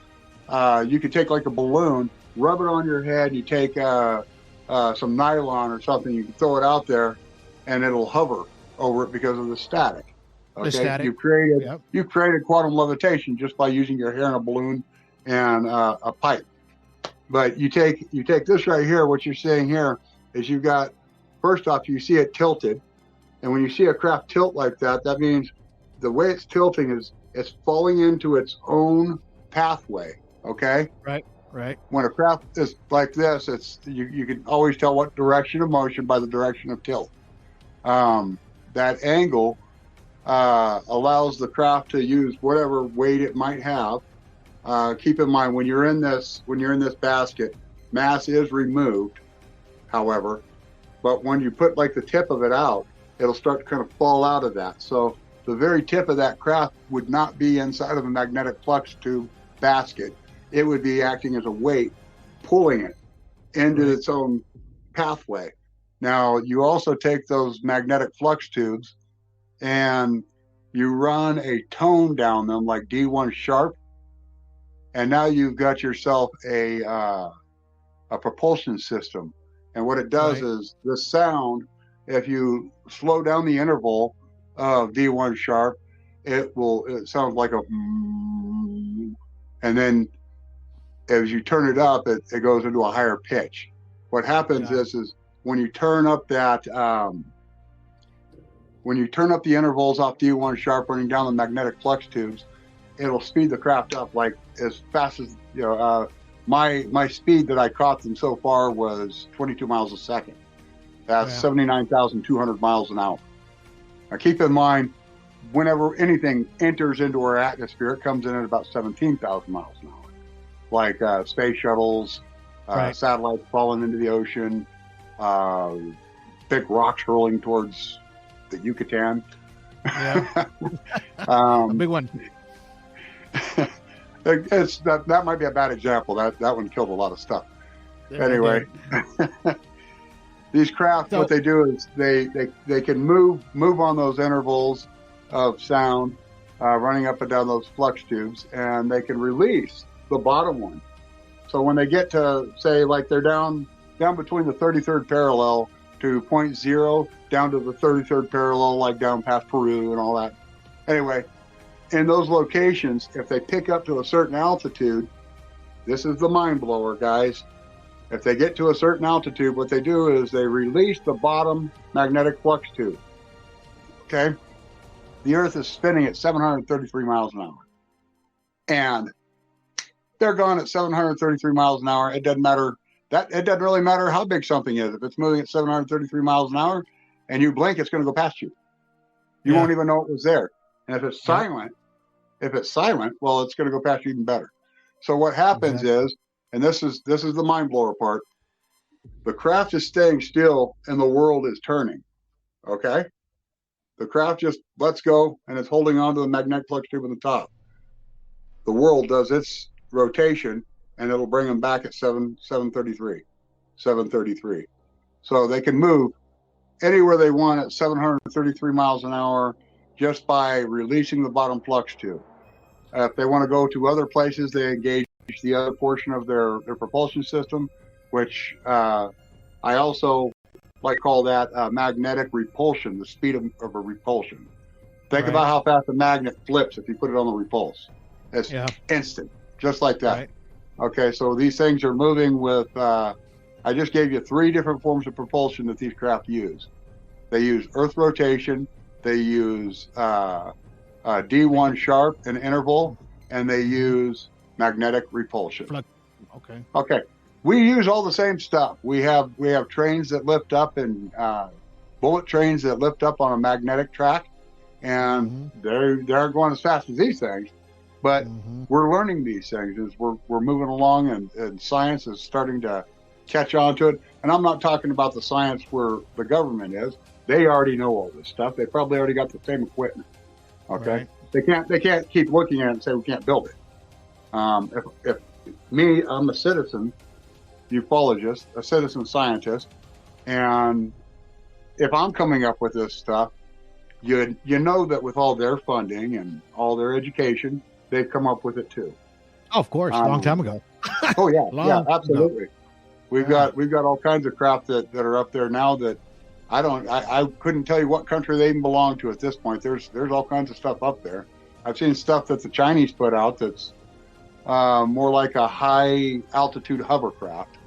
S3: you could take like a balloon, rub it on your head, you take some nylon or something, you can throw it out there, and it'll hover over it because of the static. Okay,
S5: the static.
S3: You've created quantum levitation just by using your hair in a balloon and a pipe. But you take this right here. What you're seeing here is you've got, first off, you see it tilted, and when you see a craft tilt like that, that means the way it's tilting is it's falling into its own pathway. Okay.
S5: Right.
S3: When a craft is like this, it's you can always tell what direction of motion by the direction of tilt. That angle allows the craft to use whatever weight it might have. Keep in mind when you're in this basket, mass is removed, however, but when you put like the tip of it out, it'll start to kind of fall out of that. So the very tip of that craft would not be inside of a magnetic flux tube basket. It would be acting as a weight, pulling it into its own pathway. Now, you also take those magnetic flux tubes and you run a tone down them like D1 sharp, and now you've got yourself a propulsion system. And what it does is the sound, if you slow down the interval of D1 sharp, it sounds like a, and then as you turn it up, it goes into a higher pitch. What happens is when you turn up that, when you turn up the intervals off D1 sharp running down the magnetic flux tubes, it'll speed the craft up like as fast as, my speed that I caught them so far was 22 miles a second. That's 79,200 miles an hour. Now keep in mind, whenever anything enters into our atmosphere, it comes in at about 17,000 miles an hour. Like space shuttles, satellites falling into the ocean, big rocks hurling towards the Yucatan.
S5: Yeah. A big one.
S3: That might be a bad example. That one killed a lot of stuff.
S5: Yeah,
S3: anyway, these craft, what they do is they can move on those intervals of sound, running up and down those flux tubes, and they can release the bottom one. So when they get to, say, like they're down between the 33rd parallel to 0.0 down to the 33rd parallel, like down past Peru and all that. Anyway, in those locations, if they pick up to a certain altitude, this is the mind blower, guys. If they get to a certain altitude, what they do is they release the bottom magnetic flux tube. Okay? The Earth is spinning at 733 miles an hour. And they're gone at 733 miles an hour. It doesn't matter. It doesn't really matter how big something is. If it's moving at 733 miles an hour and you blink, it's going to go past you. You won't even know it was there. And if it's silent, well, it's going to go past you even better. So what happens is, and this is the mind blower part, the craft is staying still and the world is turning. Okay? The craft just lets go and it's holding on to the magnetic flux tube on the top. The world does its rotation and it'll bring them back at 733. So they can move anywhere they want at 733 miles an hour just by releasing the bottom flux tube. If they want to go to other places, they engage the other portion of their propulsion system, which I also call that magnetic repulsion, the speed of a repulsion. Think about how fast a magnet flips if you put it on the repulse. It's instant, just like that.
S5: Right.
S3: Okay, so these things are moving with, I just gave you 3 different forms of propulsion that these craft use. They use earth rotation, they use D1 sharp, an interval, and they use magnetic repulsion.
S5: Okay.
S3: Okay, We use all the same stuff. We have trains that lift up and bullet trains that lift up on a magnetic track, and they aren't going as fast as these things. But we're learning these things as we're moving along, and science is starting to catch on to it. And I'm not talking about the science where the government is. They already know all this stuff. They probably already got the same equipment. Okay, right. They can't keep looking at it and say we can't build it. If me, I'm a citizen ufologist, a citizen scientist, and if I'm coming up with this stuff, you know that with all their funding and all their education, they've come up with it too.
S5: Oh, of course, a long time ago.
S3: Oh yeah, yeah, absolutely. We've got all kinds of craft that are up there now that I couldn't tell you what country they even belong to at this point. There's all kinds of stuff up there. I've seen stuff that the Chinese put out that's more like a high altitude hovercraft,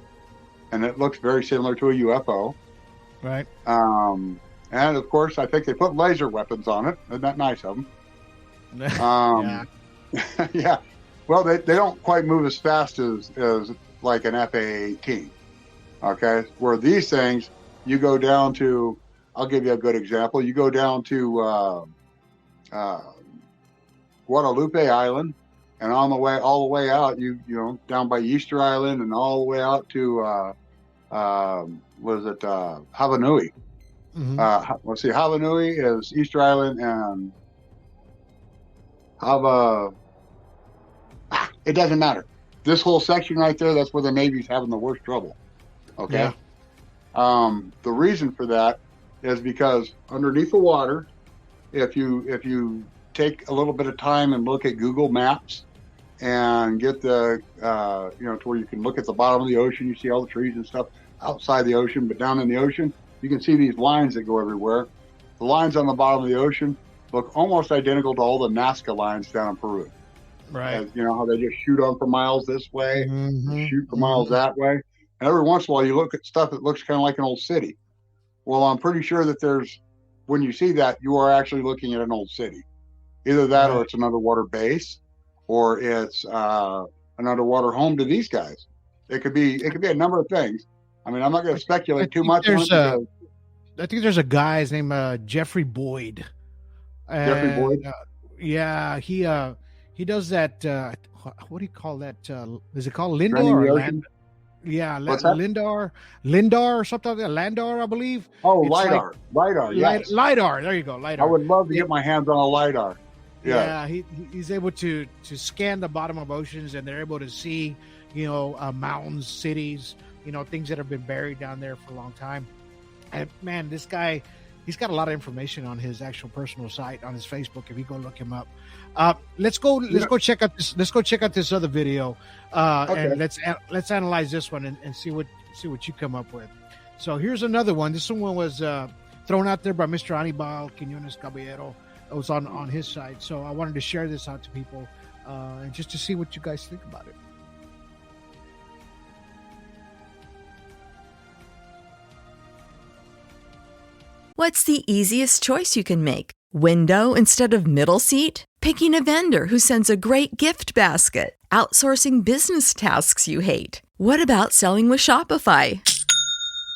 S3: and it looks very similar to a UFO.
S5: Right.
S3: And of course, I think they put laser weapons on it. Isn't that nice of them?
S5: Yeah.
S3: Yeah. Well, they don't quite move as fast as like an FA-18. Okay. Where these things, you go down to, I'll give you a good example. You go down to Guadalupe Island, and on the way, all the way out, you know, down by Easter Island and all the way out to Havanui. Let's see, Havanui is Easter Island, and it doesn't matter. This whole section right there, that's where the Navy's having the worst trouble. Okay. Yeah. The reason for that is because underneath the water, if you take a little bit of time and look at Google Maps and get the to where you can look at the bottom of the ocean, you see all the trees and stuff outside the ocean, but down in the ocean, you can see these lines that go everywhere. The lines on the bottom of the ocean look almost identical to all the Nazca lines down in Peru.
S5: Right.
S3: As, you know how they just shoot on for miles this way, shoot for miles that way. And every once in a while you look at stuff that looks kind of like an old city. Well, I'm pretty sure that when you see that, you are actually looking at an old city. Either that or it's an underwater base, or it's an underwater home to these guys. It could be a number of things. I mean, I'm not going to speculate too much on it.
S5: I think there's a guy, his name Jeffrey Boyd.
S3: Jeffrey Boyd?
S5: Yeah, he does that. What do you call that? Is it called Lindor or Land? Yeah, Lindar or something like that. Landar, I believe.
S3: Oh, it's LiDAR. Yes.
S5: LiDAR. There you go. LiDAR.
S3: I would love to get my hands on a LiDAR.
S5: Yeah, he's able to scan the bottom of oceans, and they're able to see, mountains, cities, things that have been buried down there for a long time. And man, this guy, he's got a lot of information on his actual personal site on his Facebook. If you go look him up, let's go check out this. Let's go check out this other video, and let's analyze this one and see what you come up with. So here's another one. This one was thrown out there by Mr. Anibal Quiñones Caballero. It was on his side, so I wanted to share this out to people, and just to see what you guys think about it.
S7: What's the easiest choice you can make? Window instead of middle seat? Picking a vendor who sends a great gift basket? Outsourcing business tasks you hate? What about selling with Shopify?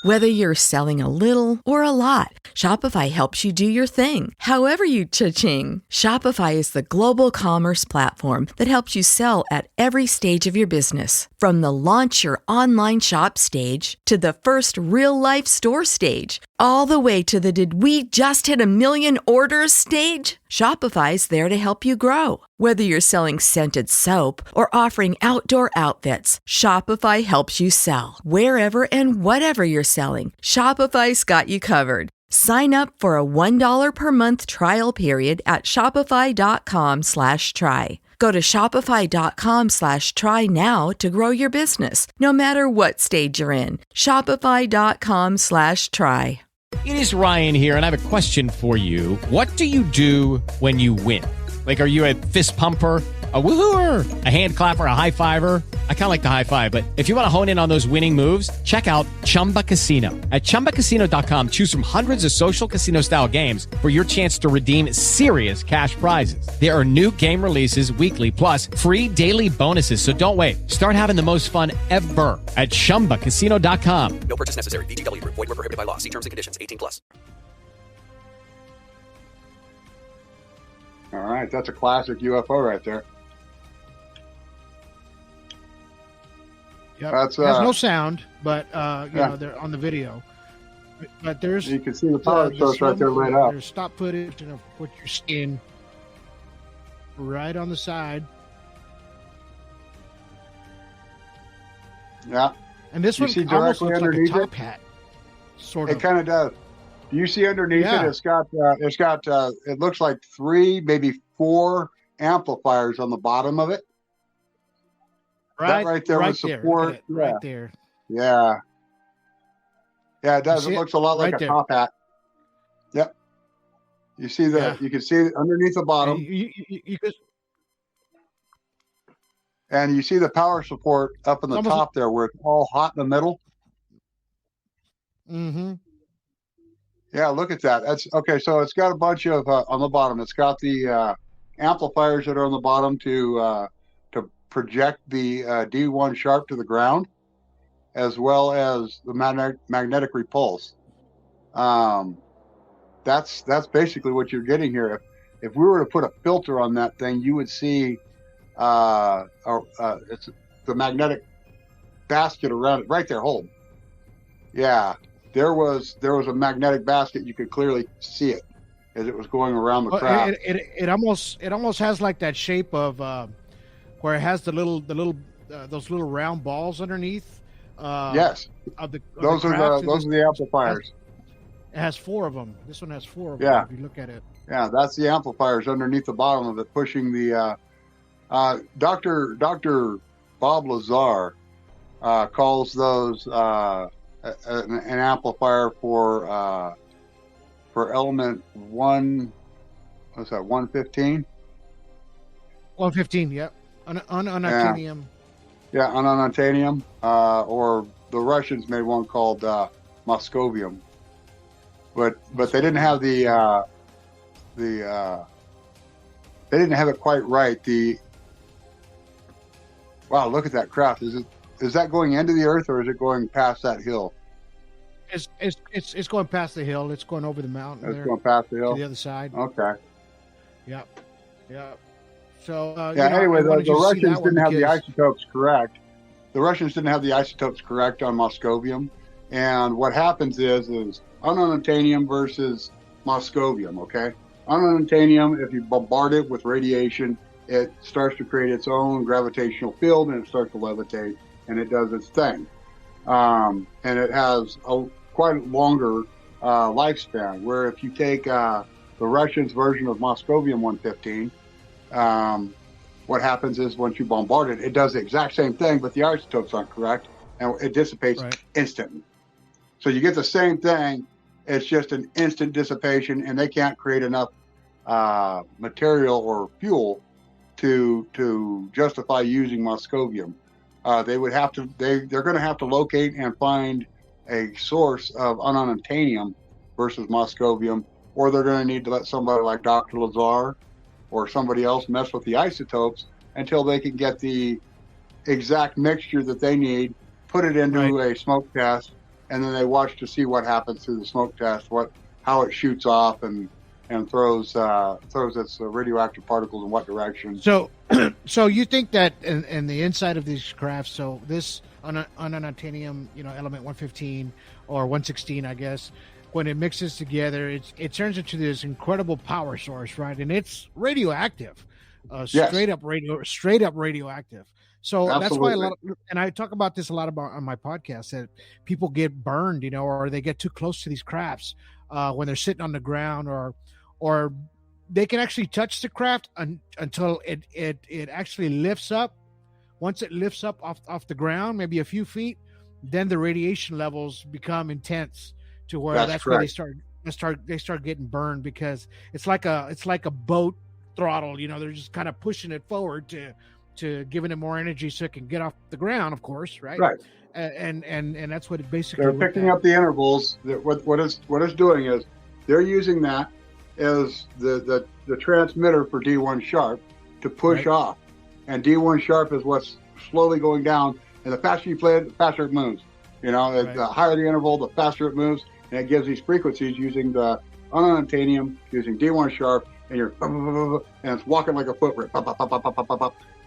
S7: Whether you're selling a little or a lot, Shopify helps you do your thing, however you cha-ching. Shopify is the global commerce platform that helps you sell at every stage of your business. From the launch your online shop stage to the first real-life store stage, all the way to the did we just hit 1 million orders stage? Shopify's there to help you grow. Whether you're selling scented soap or offering outdoor outfits, Shopify helps you sell. Wherever and whatever you're selling, Shopify's got you covered. Sign up for a $1 per month trial period at shopify.com/try. Go to shopify.com/try now to grow your business, no matter what stage you're in. Shopify.com/try.
S8: It is Ryan here, and I have a question for you. What do you do when you win? Like, are you a fist pumper, a woohooer, a hand clapper, a high fiver? I kind of like the high five, but if you want to hone in on those winning moves, check out Chumba Casino. At ChumbaCasino.com, choose from hundreds of social casino style games for your chance to redeem serious cash prizes. There are new game releases weekly, plus free daily bonuses. So don't wait. Start having the most fun ever at ChumbaCasino.com.
S4: No purchase necessary. VGW Group. Void where prohibited by law. See terms and conditions. 18+.
S3: All right, that's a classic UFO right there.
S5: Yep.
S3: That's
S5: There's no sound, but you know, they're on the video. But there's,
S3: you can see the power source right there lit up.
S5: There's stop footage of what you're seeing right on the side.
S3: Yeah.
S5: And this
S3: You
S5: one
S3: see
S5: almost
S3: directly
S5: looks like a
S3: underneath
S5: top
S3: it?
S5: hat, sort
S3: It
S5: of.
S3: kind of does. Do you see underneath
S5: Yeah.
S3: it? It's got it looks like 3, maybe 4 amplifiers on the bottom of it. That right there with support.
S5: Right there.
S3: Yeah. Yeah, it does.
S5: You
S3: It
S5: see
S3: looks a lot like
S5: right
S3: a
S5: there.
S3: top hat. Yep. You see you can see it underneath the bottom.
S5: You could,
S3: And you see the power support up in the
S5: Almost-
S3: top there where it's all hot in the middle.
S5: mm-hmm.
S3: Yeah, look at that. That's okay. So it's got a bunch of on the bottom. It's got the amplifiers that are on the bottom to project the D1 sharp to the ground, as well as the magnetic repulse. That's basically what you're getting here. If we were to put a filter on that thing, you would see it's the magnetic basket around it right there. Hold. Yeah. There was a magnetic basket. You could clearly see it as it was going around the craft.
S5: It almost has like that shape of where it has the little those little round balls underneath.
S3: Yes,
S5: those
S3: are the amplifiers.
S5: It has 4 of them. This one has 4 of them.
S3: Yeah.
S5: If you look at it.
S3: Yeah, that's the amplifiers underneath the bottom of it, pushing the. Dr. Bob Lazar calls those an amplifier for element 1. What's that? 115.
S5: 115. Yep. Unactinium.
S3: Yeah, unactinium. Or the Russians made one called Moscovium. But they didn't have they didn't have it quite right. Wow, look at that craft. Is that going into the earth or is it going past that hill?
S5: It's going past the hill. It's going over the mountain.
S3: It's going past the hill
S5: to the other side.
S3: Okay.
S5: Yep. So
S3: anyway, the Russians didn't have the isotopes correct. The Russians didn't have the isotopes correct on Moscovium, and what happens is ununatanium versus Moscovium. Okay, ununatanium, if you bombard it with radiation, it starts to create its own gravitational field and it starts to levitate and it does its thing. And it has a quite longer lifespan, where if you take the Russians' version of Moscovium 115, what happens is once you bombard it, it does the exact same thing, but the isotopes aren't correct and it dissipates instantly. So you get the same thing, it's just an instant dissipation, and they can't create enough material or fuel to justify using Moscovium. They would have to. They're going to have to locate and find a source of ununatanium versus Moscovium, or they're going to need to let somebody like Dr. Lazar or somebody else mess with the isotopes until they can get the exact mixture that they need, put it into a smoke test, and then they watch to see what happens through the smoke test, how it shoots off and throws its radioactive particles in what direction.
S5: So you think that in the inside of these crafts, so this ununatanium, element 115 or 116, I guess, when it mixes together, it turns into this incredible power source, right? And it's radioactive, straight up radioactive. So
S3: Absolutely.
S5: That's why and I talk about this a lot on my podcast, that people get burned, or they get too close to these crafts when they're sitting on the ground, or they can actually touch the craft until it actually lifts up. Once it lifts up off the ground, maybe a few feet, then the radiation levels become intense to where that's where they start getting burned, because it's like a boat throttle. They're just kind of pushing it forward to giving it more energy so it can get off the ground, of course, right?
S3: Right.
S5: And that's what it basically.
S3: They're picking up the intervals. What it's doing is they're using that as the transmitter for D1 sharp to push off, and D1 sharp is what's slowly going down. And the faster you play it, the faster it moves. The higher the interval, the faster it moves, and it gives these frequencies using the ununobtainium, using D1 sharp, and you're and it's walking like a footprint,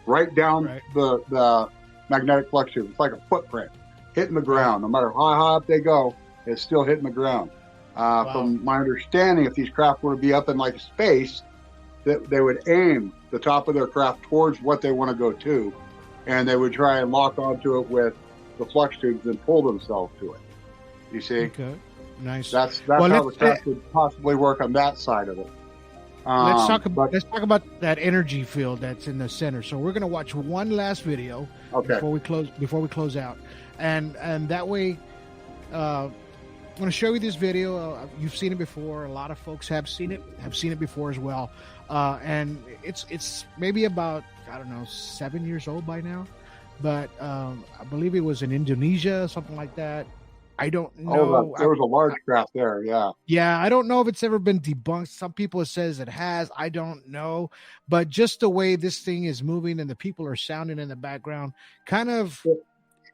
S3: right down the magnetic flux tube. It's like a footprint hitting the ground. No matter how high up they go, it's still hitting the ground. From my understanding, if these craft were to be up in like space, that they would aim the top of their craft towards what they want to go to, and they would try and lock onto it with the flux tubes and pull themselves to it. You see?
S5: Okay, nice.
S3: That's how the craft would possibly work on that side of it.
S5: Let's talk about that energy field that's in the center. So we're going to watch one last video before we close out, and that way, I'm going to show you this video. You've seen it before. A lot of folks have seen it before as well, and it's maybe about 7 years old by now, but I believe it was in Indonesia, something like that. I don't know.
S3: There was a large craft there, yeah.
S5: Yeah, I don't know if it's ever been debunked. Some people says it has. I don't know. But just the way this thing is moving and the people are sounding in the background,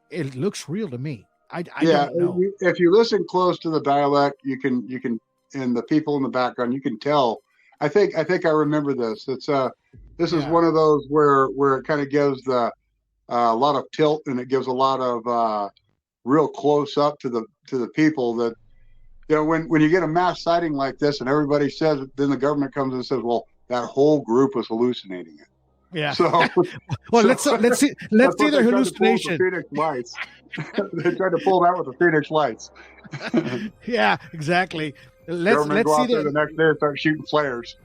S5: it looks real to me. I don't know.
S3: If you listen close to the dialect, you can, and the people in the background, you can tell. I think I remember this. It's this is one of those where it kind of gives a lot of tilt, and it gives a lot of real close up to the people that, when you get a mass sighting like this and everybody says it, then the government comes and says, well, that whole group was hallucinating it.
S5: Yeah.
S3: So
S5: let's see their hallucination.
S3: Phoenix lights. They tried to pull that with the Phoenix lights.
S5: Yeah, exactly.
S3: Let's go out there the next day and start shooting flares.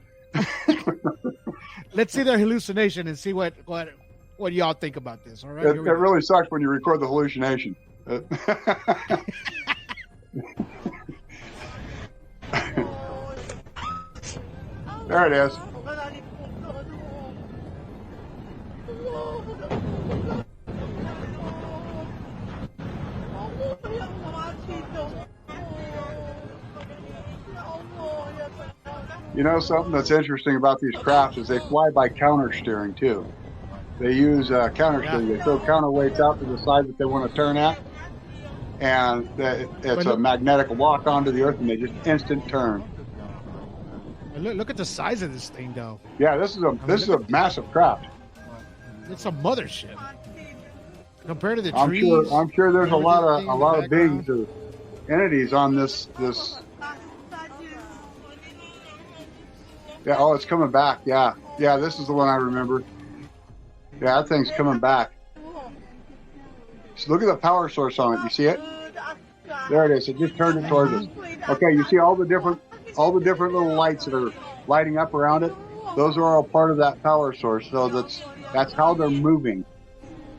S5: Let's see their hallucination and see what y'all think about this. All right.
S3: It really sucks when you record the hallucination. There it is. Something that's interesting about these crafts is they fly by counter steering too. They use counter steering. They throw counterweights out to the side that they want to turn at, and it's a magnetic lock onto the earth, and they just instant turn.
S5: Look at the size of this thing, though.
S3: Yeah, this is a massive craft.
S5: It's a mothership compared to the trees.
S3: I'm sure there's a lot of beings or entities on this. Yeah. Oh, it's coming back. Yeah. This is the one I remember. Yeah, that thing's coming back. So look at the power source on it. You see it? There it is. It just turned it towards us. Okay, you see all the different little lights that are lighting up around it? Those are all part of that power source. So that's how they're moving.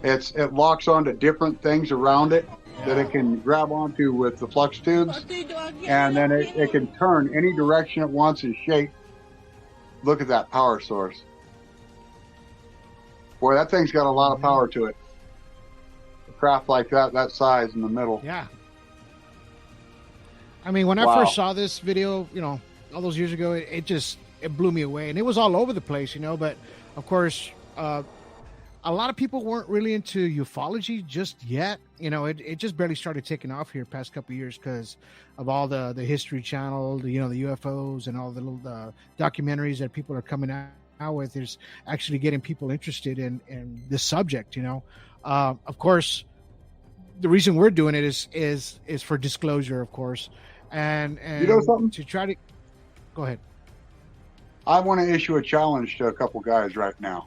S3: It locks onto different things around it that it can grab onto with the flux tubes, and then it can turn any direction it wants and shape. Look at that power source. Boy, that thing's got a lot of power to it. A craft like that size in the middle.
S5: Yeah. I mean, when I first saw this video, all those years ago, it blew me away, and it was all over the place, but of course, a lot of people weren't really into ufology just yet. It just barely started taking off here past couple of years because of all the History Channel, the UFOs and all the little documentaries that people are coming out with. Is actually getting people interested in this subject. Of course, the reason we're doing it is for disclosure, of course, and
S3: something
S5: to try to go ahead.
S3: I want to issue a challenge to a couple guys right now.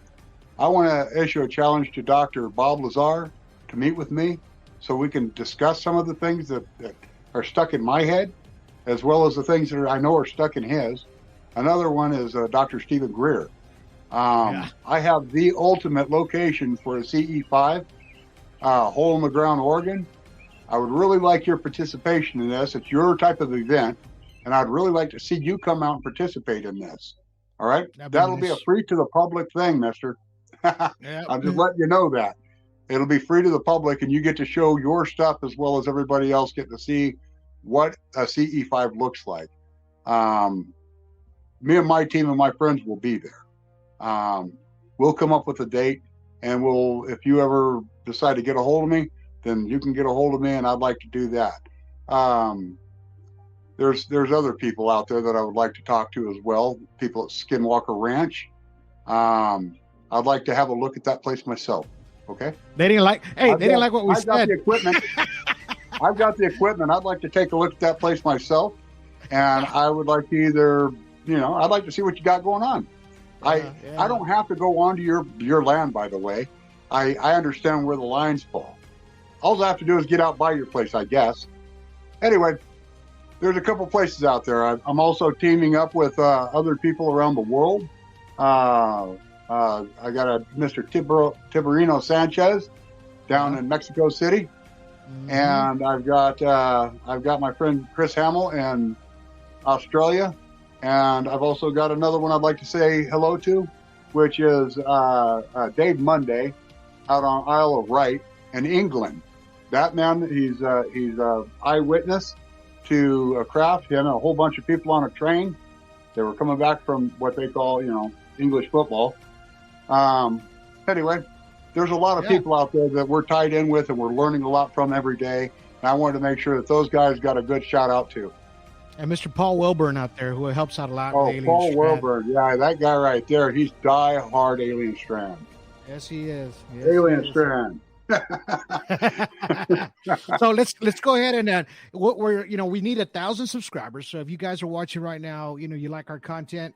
S3: I want to issue a challenge to Dr. Bob Lazar to meet with me so we can discuss some of the things that are stuck in my head, as well as the things that I know are stuck in his. Another one is Dr. Stephen Greer. I have the ultimate location for a CE5, hole in the ground organ. I would really like your participation in this. It's your type of event, and I'd really like to see you come out and participate in this. All right. That'll be a free to the public thing, mister. I'm just letting you know that. It'll be free to the public, and you get to show your stuff as well as everybody else get to see what a CE5 looks like. Me and my team and my friends will be there. We'll come up with a date, and if you ever decide to get a hold of me, then you can get a hold of me, and I'd like to do that. There's other people out there that I would like to talk to as well, people at Skinwalker Ranch. I'd like to have a look at that place myself. Okay.
S5: They didn't like what we said.
S3: I've got the equipment. I've got the equipment. I'd like to take a look at that place myself, and I would like to either, I'd like to see what you got going on. I don't have to go onto your land, by the way. I understand where the lines fall. All I have to do is get out by your place, I guess. Anyway, there's a couple places out there. I'm also teaming up with other people around the world. I got a Mr. Tiberino Sanchez down in Mexico City, and I've got my friend Chris Hamill in Australia, and I've also got another one I'd like to say hello to, which is Dave Monday out on Isle of Wight in England. That man, he's a eyewitness to a craft. Him and a whole bunch of people on a train. They were coming back from what they call, English football. Anyway, there's a lot of people out there that we're tied in with and we're learning a lot from every day. And I wanted to make sure that those guys got a good shout out too.
S5: And Mr. Paul Wilburn out there, who helps out a lot.
S3: Oh,
S5: with
S3: Paul
S5: Strand.
S3: Wilburn. Yeah, that guy right there. He's die-hard Alien Strand.
S5: Yes, he is. Yes,
S3: Alien Strand.
S5: So let's go ahead and we need 1,000 subscribers. So if you guys are watching right now, you like our content,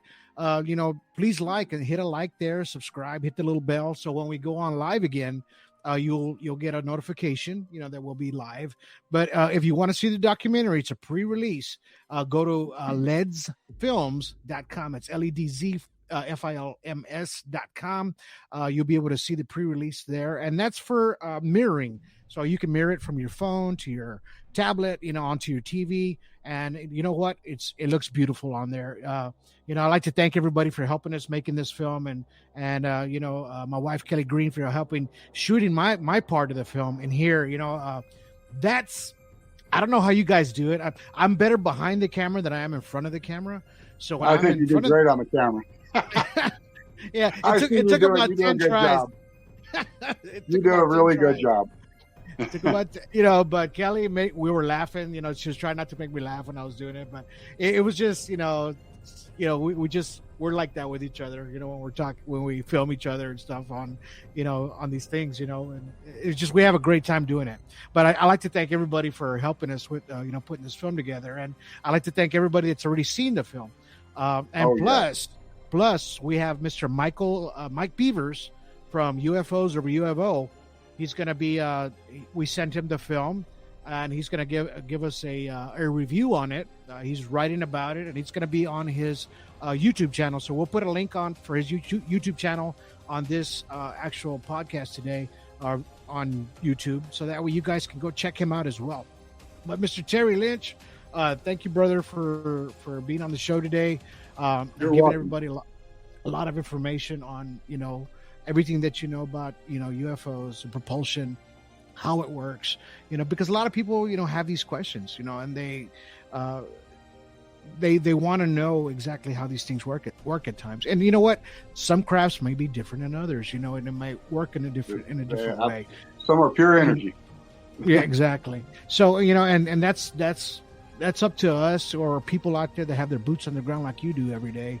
S5: please like and hit a like there, subscribe, hit the little bell. So when we go on live again, you'll get a notification, that we'll be live. But if you want to see the documentary, it's a pre-release. Go to ledsfilms.com. It's LEDZ films.com. You'll be able to see the pre-release there, and that's for mirroring. So you can mirror it from your phone to your tablet, onto your TV, and you know what? It looks beautiful on there. I'd like to thank everybody for helping us making this film, and my wife Kelly Green for helping shooting my part of the film. And here, that's, I don't know how you guys do it. I'm better behind the camera than I am in front of the camera. So
S3: I think you did great on the camera.
S5: Yeah, it took about 10 tries.
S3: You do a really good job.
S5: It took about, but Kelly, we were laughing. She was trying not to make me laugh when I was doing it, but it was just, we're like that with each other. When we film each other and stuff on these things. And it's just, we have a great time doing it. But I like to thank everybody for helping us with putting this film together, and I like to thank everybody that's already seen the film. Plus, we have Mr. Mike Beavers from UFOs Over UFO. He's going to be, we sent him the film, and he's going to give us a review on it. He's writing about it, and it's going to be on his YouTube channel. So we'll put a link on for his YouTube channel on this actual podcast today on YouTube, so that way you guys can go check him out as well. But Mr. Terry Linch, thank you, brother, for being on the show today. And giving everybody a lot of information on, everything that about, UFOs and propulsion, how it works, because a lot of people, have these questions, and they want to know exactly how these things work at times. And you know what? Some crafts may be different than others, and it might work in a different way.
S3: Some are pure energy.
S5: Yeah, exactly. So, and that's up to us or people out there that have their boots on the ground like you do every day,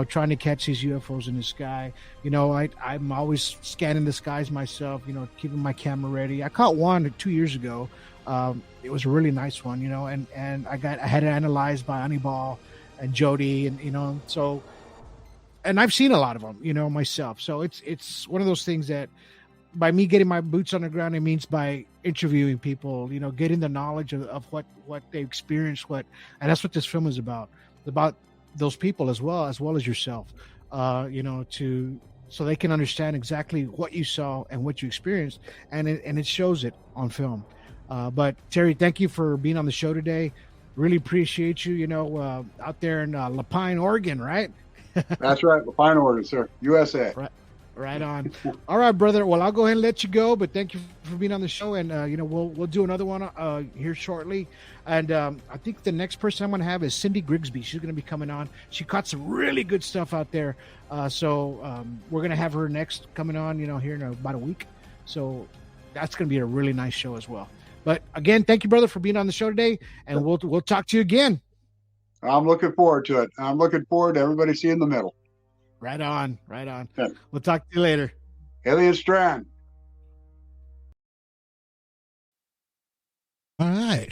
S5: trying to catch these UFOs in the sky. I'm always scanning the skies myself, keeping my camera ready. I caught one 2 years ago. It was a really nice one, and I had it analyzed by Anibal and Jody, and, and I've seen a lot of them, myself. So it's one of those things that, by me getting my boots on the ground, it means by interviewing people, getting the knowledge of what they experienced, and that's what this film is about those people as well as yourself, so they can understand exactly what you saw and what you experienced, and it shows it on film. But Terry, thank you for being on the show today. Really appreciate you, out there in La Pine, Oregon, right?
S3: That's right. The fine order, sir. USA.
S5: Right on. All right, brother. Well, I'll go ahead and let you go, but thank you for being on the show. And, we'll do another one here shortly. And I think the next person I'm going to have is Cindy Grigsby. She's going to be coming on. She caught some really good stuff out there. So we're going to have her next coming on, here in about a week. So that's going to be a really nice show as well. But again, thank you, brother, for being on the show today. And we'll talk to you again.
S3: I'm looking forward to it. I'm looking forward to everybody seeing the middle.
S5: Right on.
S3: Yeah.
S5: We'll talk to you later.
S3: Alien Strand.
S5: All right.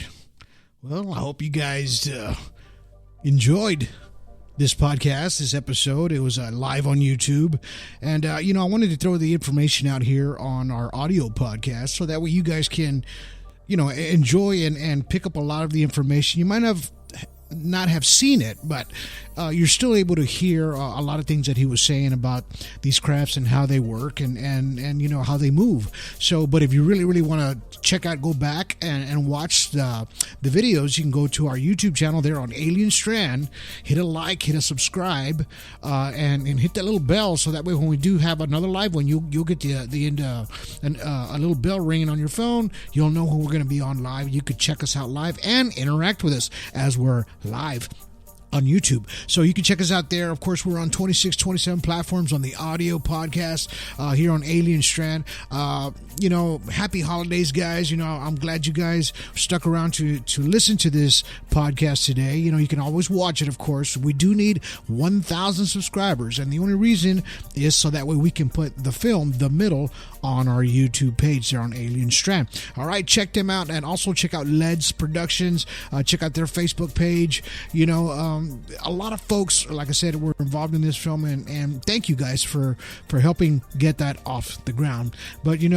S5: Well, I hope you guys enjoyed this podcast, this episode. It was live on YouTube. And, I wanted to throw the information out here on our audio podcast so that way you guys can, enjoy and pick up a lot of the information. You might not have seen it, but you're still able to hear a lot of things that he was saying about these crafts and how they work and how they move. So, but if you really want to check out, go back and watch the videos, you can go to our YouTube channel there on Alien Strand, hit a like, hit a subscribe, and hit that little bell so that way when we do have another live one, you'll get the end a little bell ringing on your phone. You'll know when we're going to be on live. You could check us out live and interact with us as we're live on YouTube. So you can check us out there. Of course, we're on 26, 27 platforms on the audio podcast here on Alien Strand. Happy holidays, guys. I'm glad you guys stuck around to listen to this podcast today. You can always watch it, of course. We do need 1,000 subscribers, and the only reason is so that way we can put the film, The Middle, on our YouTube page there on Alien Strand. All right, check them out, and also check out Led's Productions. Check out their Facebook page. A lot of folks, like I said, were involved in this film, and thank you guys for helping get that off the ground. But you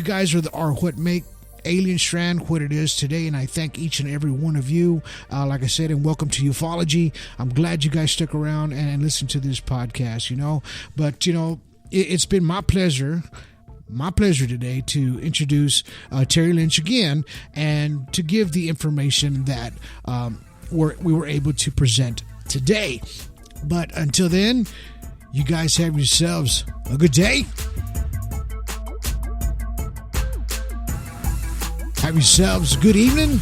S5: guys are what make Alien Strand what it is today, and I thank each and every one of you. Like I said, and welcome to ufology. I'm glad you guys stuck around and listened to this podcast. But it's been my pleasure today to introduce Terry Linch again and to give the information that we were able to present today. But until then, you guys have yourselves a good day. Have yourselves a good evening.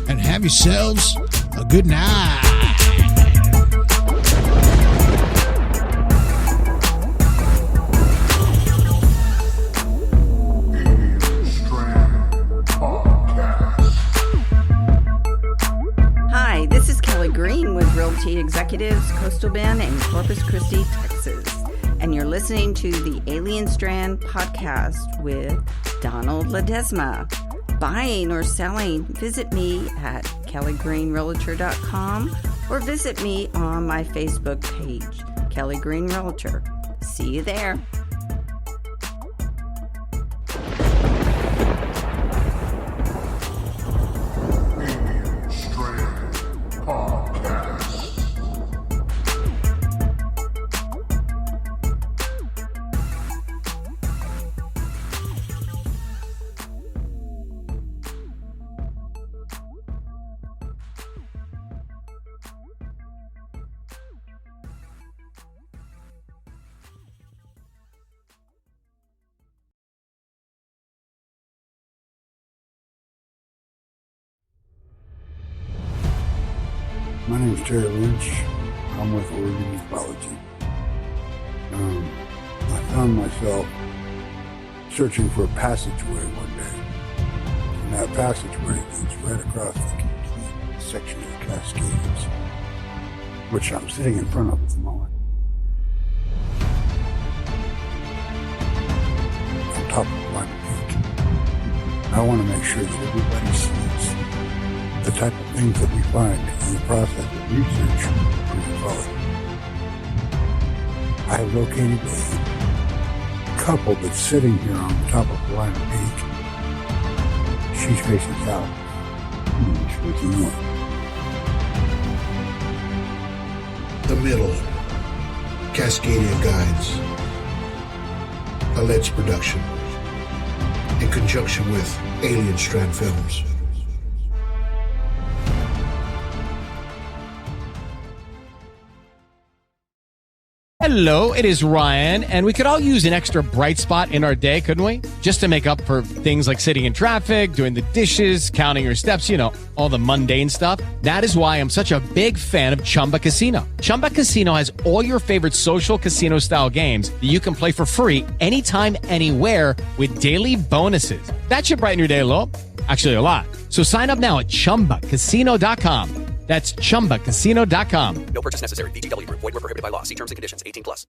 S5: And have yourselves a good night.
S9: Hi, this is Kelly Green with Realty Executives, Coastal Bend in Corpus Christi, Texas. And you're listening to the Alien Strand podcast with Donald Ledesma. Buying or selling, visit me at kellygreenrealtor.com or visit me on my Facebook page, Kelly Green Realtor. See you there.
S2: Alien Strand Podcast.
S10: My name is Terry Linch. I'm with Oregon Ufology. I found myself searching for a passageway one day. And that passageway leads right across the complete section of the Cascades, which I'm sitting in front of at the moment. On top of one peak. I want to make sure that everybody sees the type of things that we find in the process of research for ufology. I have located a couple that's sitting here on the top of Blind Peak. She's facing south. He's facing north.
S11: The Middle, Cascadia Guides, a Led's production, in conjunction with Alien Strand Films.
S8: Hello, it is Ryan, and we could all use an extra bright spot in our day, couldn't we? Just to make up for things like sitting in traffic, doing the dishes, counting your steps, you know, all the mundane stuff. That is why I'm such a big fan of Chumba Casino. Chumba Casino has all your favorite social casino-style games that you can play for free anytime, anywhere with daily bonuses. That should brighten your day a little. Actually, a lot. So sign up now at ChumbaCasino.com. That's ChumbaCasino.com.
S12: No purchase necessary. VGW Group. Void where prohibited by law. See terms and conditions. 18+.